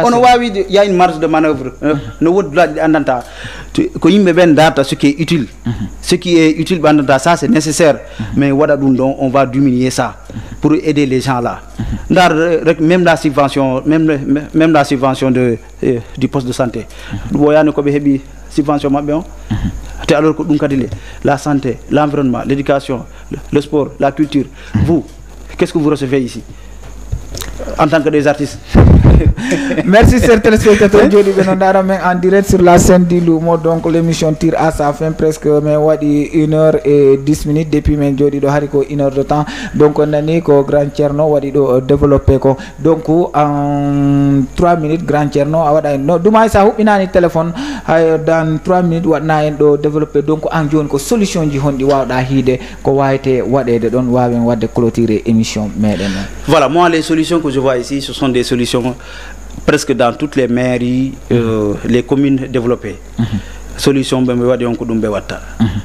On wawi il y a une marge de manœuvre. No wodla andanta ko yimbe ben data ce qui est utile. Ce qui est utile bandanta ça c'est nécessaire mais wada dum don on va diminuer ça pour aider les gens là. Même la subvention du poste de santé. Boyane ko be hebi subvention mabbe on. Alors que dum kadile la santé, l'environnement, l'éducation, le sport, la culture. Vous, qu'est-ce que vous recevez ici en tant que des artistes? Merci chers téléspectateurs, jodi benondara men en direct sur la scène du Lumo. Donc l'émission tire à sa fin presque mais wadi 1h10 depuis men jodi do hariko 1 heure de temps. Donc on nani ko Grand Thierno wadi do développer ko. Donc en 3 minutes Grand Thierno awada no duma sa hubinani téléphone dans 3 minutes wadna en do développer. Donc en joni ko solution ji hondi wawda hide ko wayte wadede don wawen wadde clôturer émission meden. Voilà, moi les solutions que je vois ici ce sont des solutions presque dans toutes les mairies, les communes développées. Solution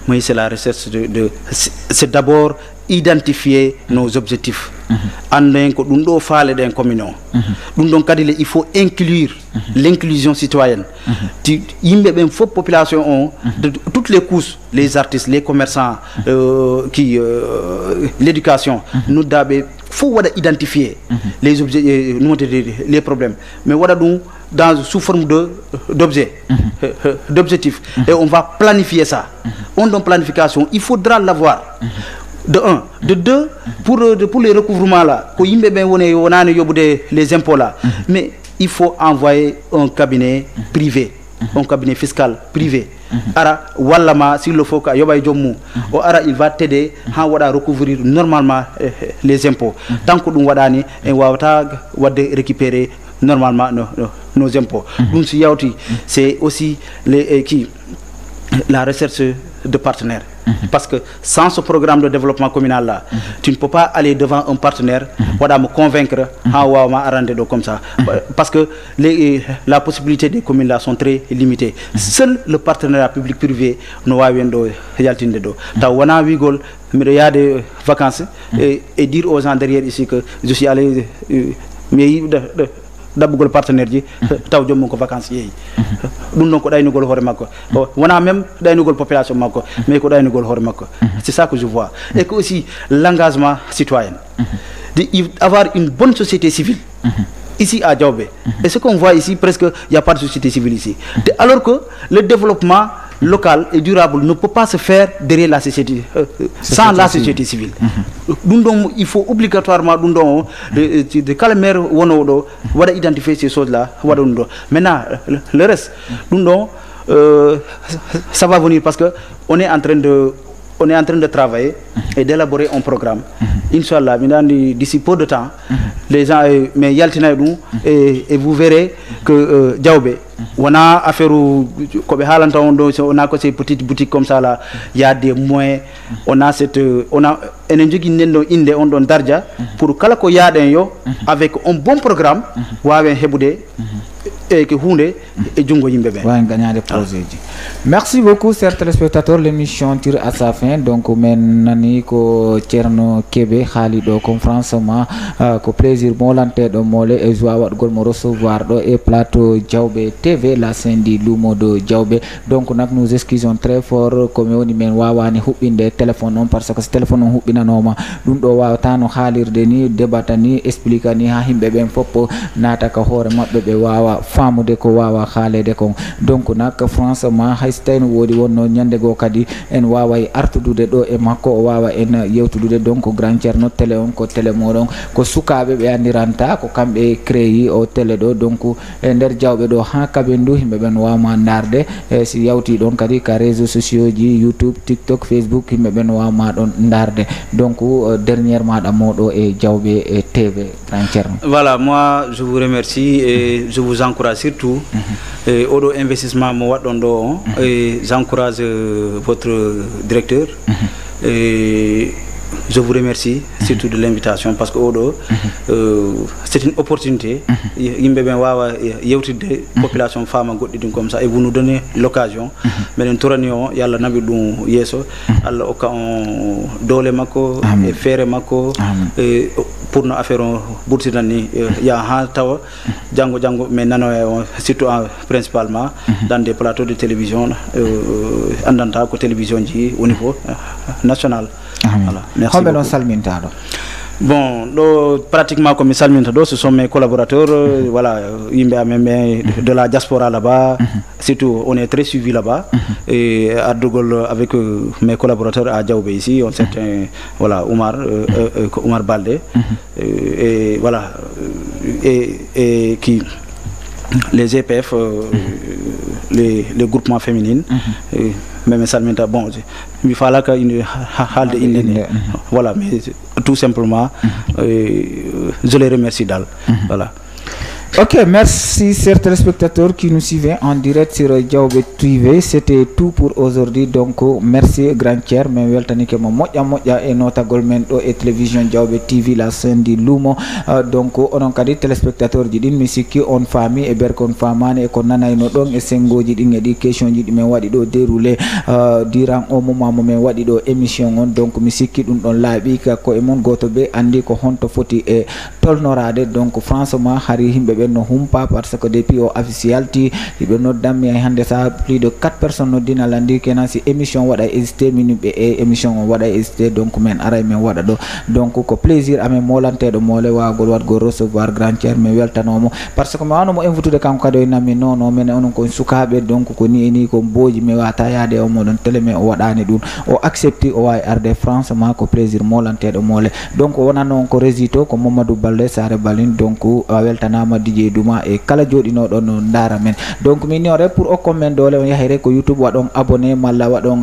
mais c'est la recherche c'est d'abord identifier nos objectifs. Il faut inclure l'inclusion citoyenne. Il faut population de toutes les couches, les artistes, les commerçants, l'éducation. Nous faut identifier les objets, les problèmes. Mais voilà donc sous forme d'objectifs. Et on va planifier ça. On donne planification. Il faudra l'avoir. De 1. De 2, pour les recouvrements là, les impôts là. Mais il faut envoyer un cabinet privé, un cabinet fiscal privé. Ara wallama s'il le faut ka yobay jommu o ara il va t'aider à recouvrir normalement les impôts. Tant que dum wadani en wawata wadde récupérer normalement nos impôts. Donc si yawti c'est aussi la recherche de partenaires. Parce que sans ce programme de développement communal là, tu ne peux pas aller devant un partenaire pour me convaincre comme ça. Parce que la possibilité des communes là sont très limitées. Seul le partenariat public-privé nous va yaltinde do. Ta wana wigol mais il y a des vacances et dire aux gens derrière ici que je suis allé mais d'abugol partenaire ji taw jom ko vacances yeyi dum non ko daynugol hore makko wona même daynugol population makko mais ko daynugol hore makko. C'est ça que je vois. Et que aussi l'engagement citoyen, d'avoir une bonne société civile ici à Diaobé. Et ce qu'on voit ici, presque il n'y a pas de société civile ici. Alors que le développement local et durable ne peut pas se faire derrière la société, sans la société civile. Donc, il faut obligatoirement de calmer identifier ces choses-là. Maintenant, le reste, ça va venir parce que on est en train de travailler et d'élaborer un programme. Inch'Allah, d'ici peu de temps, les gens, mais yaltinaïdou, et vous verrez que Diaobé, on a affaire on a ces petites boutiques comme ça là, il y a des moyens, on a on donne darja pour kalako yaden yo avec un bon programme, et que hunde et jungo yimbe be wa gagner des projets. Merci beaucoup chers téléspectateurs, l'émission tire à sa fin donc men nani ko Thierno Kébé khali do conférence ma ko plaisir molante do mole e joie wat gol mo recevoir do et plateau Diawbe TV la scène di Lumo do Diawbe. Donc nak nous excusons très fort comme woni men wawani hubbinde téléphone on parce que téléphone on hubbinanoma dum do wawtano halirde ni débatani ni expliquer ni ha himbe ben foppo nata ka hore mabbe be wawa famude ko wawa halede ko. Donc nak franchement haysten wodi wonno nyande go kadi en wawa artudude do e makko wawa en yewtudude. Donc grand Thierno télé on ko télé modon ko sukabe be andiranta ko kambe créé o télé do. Donc e der Diawbe do ha kabe ndu himbe ben wama ndarde si yawti don kadi ka réseaux sociaux ji YouTube TikTok Facebook himbe ben wama don ndarde. Donc dernièrement da modo e Diawbe TV grand Thierno. Voilà, moi je vous remercie et je vous encourage surtout au investissement mo wadon do et j'encourage votre directeur et je vous remercie surtout de l'invitation parce que Odo c'est une opportunité yimbe ben wawa yewtide population femme goddi dum comme ça et vous nous donnez l'occasion mais torani on yalla nabi dum yeso alla o ka on dole makko e fere makko pour nos affaires bourtinani ya ha taw jango mais nano surtout principalement dans des plateaux de télévision andanta ko télévision ji au niveau national. Voilà, merci beaucoup. Bon, pratiquement comme Salminta, ce sont mes collaborateurs, voilà, de la diaspora là-bas, surtout on est très suivi là-bas, et à Dogol avec mes collaborateurs à Diawbe ici, on certain, voilà, Oumar Baldé, et voilà, et qui les EPF, les groupements féminines, même Salminta, bon, il fallait qu'il voilà, mais tout simplement, je les remercie d'elle. Voilà. Ok, merci chers téléspectateurs qui nous suivent en direct sur Diawbe TV. C'était tout pour aujourd'hui. Donc merci grand Thierno, mais weltani ke mo moƴƴa e notagol men do e télévision Diawbe TV la scène di Lumo. Donc onon kadi téléspectateurs ji din mi sikki on fami e berkon famani e ko nanayno don e sengoji din e di question ji men wadi do déroulé durant au moment mo men wadi do émission on. Donc mi sikki dum don laabi ka ko e mon goto be andi ko honto foti e tolnorade. Donc franchement hari himbe no humpa parce que depuis au officiality ibe no dammi hande sa plus de 4 personnes no dina landi kenan si émission wada existé minimbe e émission wada existé. Donc men aray men wada do donc ko plaisir amen molante do mole wa gol wat go recevoir grand Thierno me weltanomo parce que ma mo invité kanko kado nami non men onon ko sukabe. Donc ko ni ko boji me wata yaade o modon télé me o wadani dun o accepté o way arde France ma ko plaisir molante do mole. Donc wona non ko résultat ko Mamadou Baldé Sare Balin. Donc weltanama DJ Duma e kala jodino don ndara men. Donc mi ñore pour o comment dole on yahire ko YouTube wadon abonné malla wadon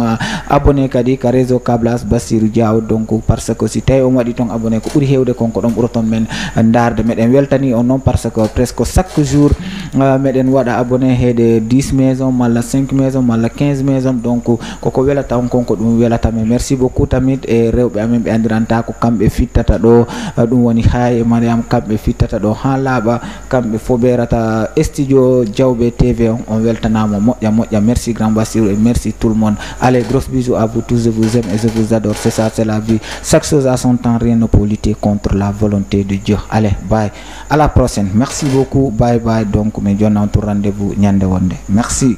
abonné kadi ka réseau Kablas Bassirou Diaw. Donc parce que si tay on wadi ton abonné ko buri hewde konko don buroton men ndarde meden weltani on non parce que presque chaque jour meden wada abonné hede 10 maisons malla 5 maisons malla 15 maisons. Donc koko welata on konko dum welata men. Merci beaucoup tamit e rewbe amen be andiranta ko kambe fittata do dum woni hay Mariam kambe fittata do ha laba kambe foberata studio Diawbe TV on weltanamo moƴƴa. Merci grand Bassirou et merci tout le monde. Allez, gros bisous à vous tous, je vous aime et je vous adore. C'est ça, c'est la vie. Chaque chose à son temps, rien ne peut lutter contre la volonté de Dieu. Allez, bye, à la prochaine. Merci beaucoup, bye bye. Donc me donne un rendez-vous nyande wonde. Merci.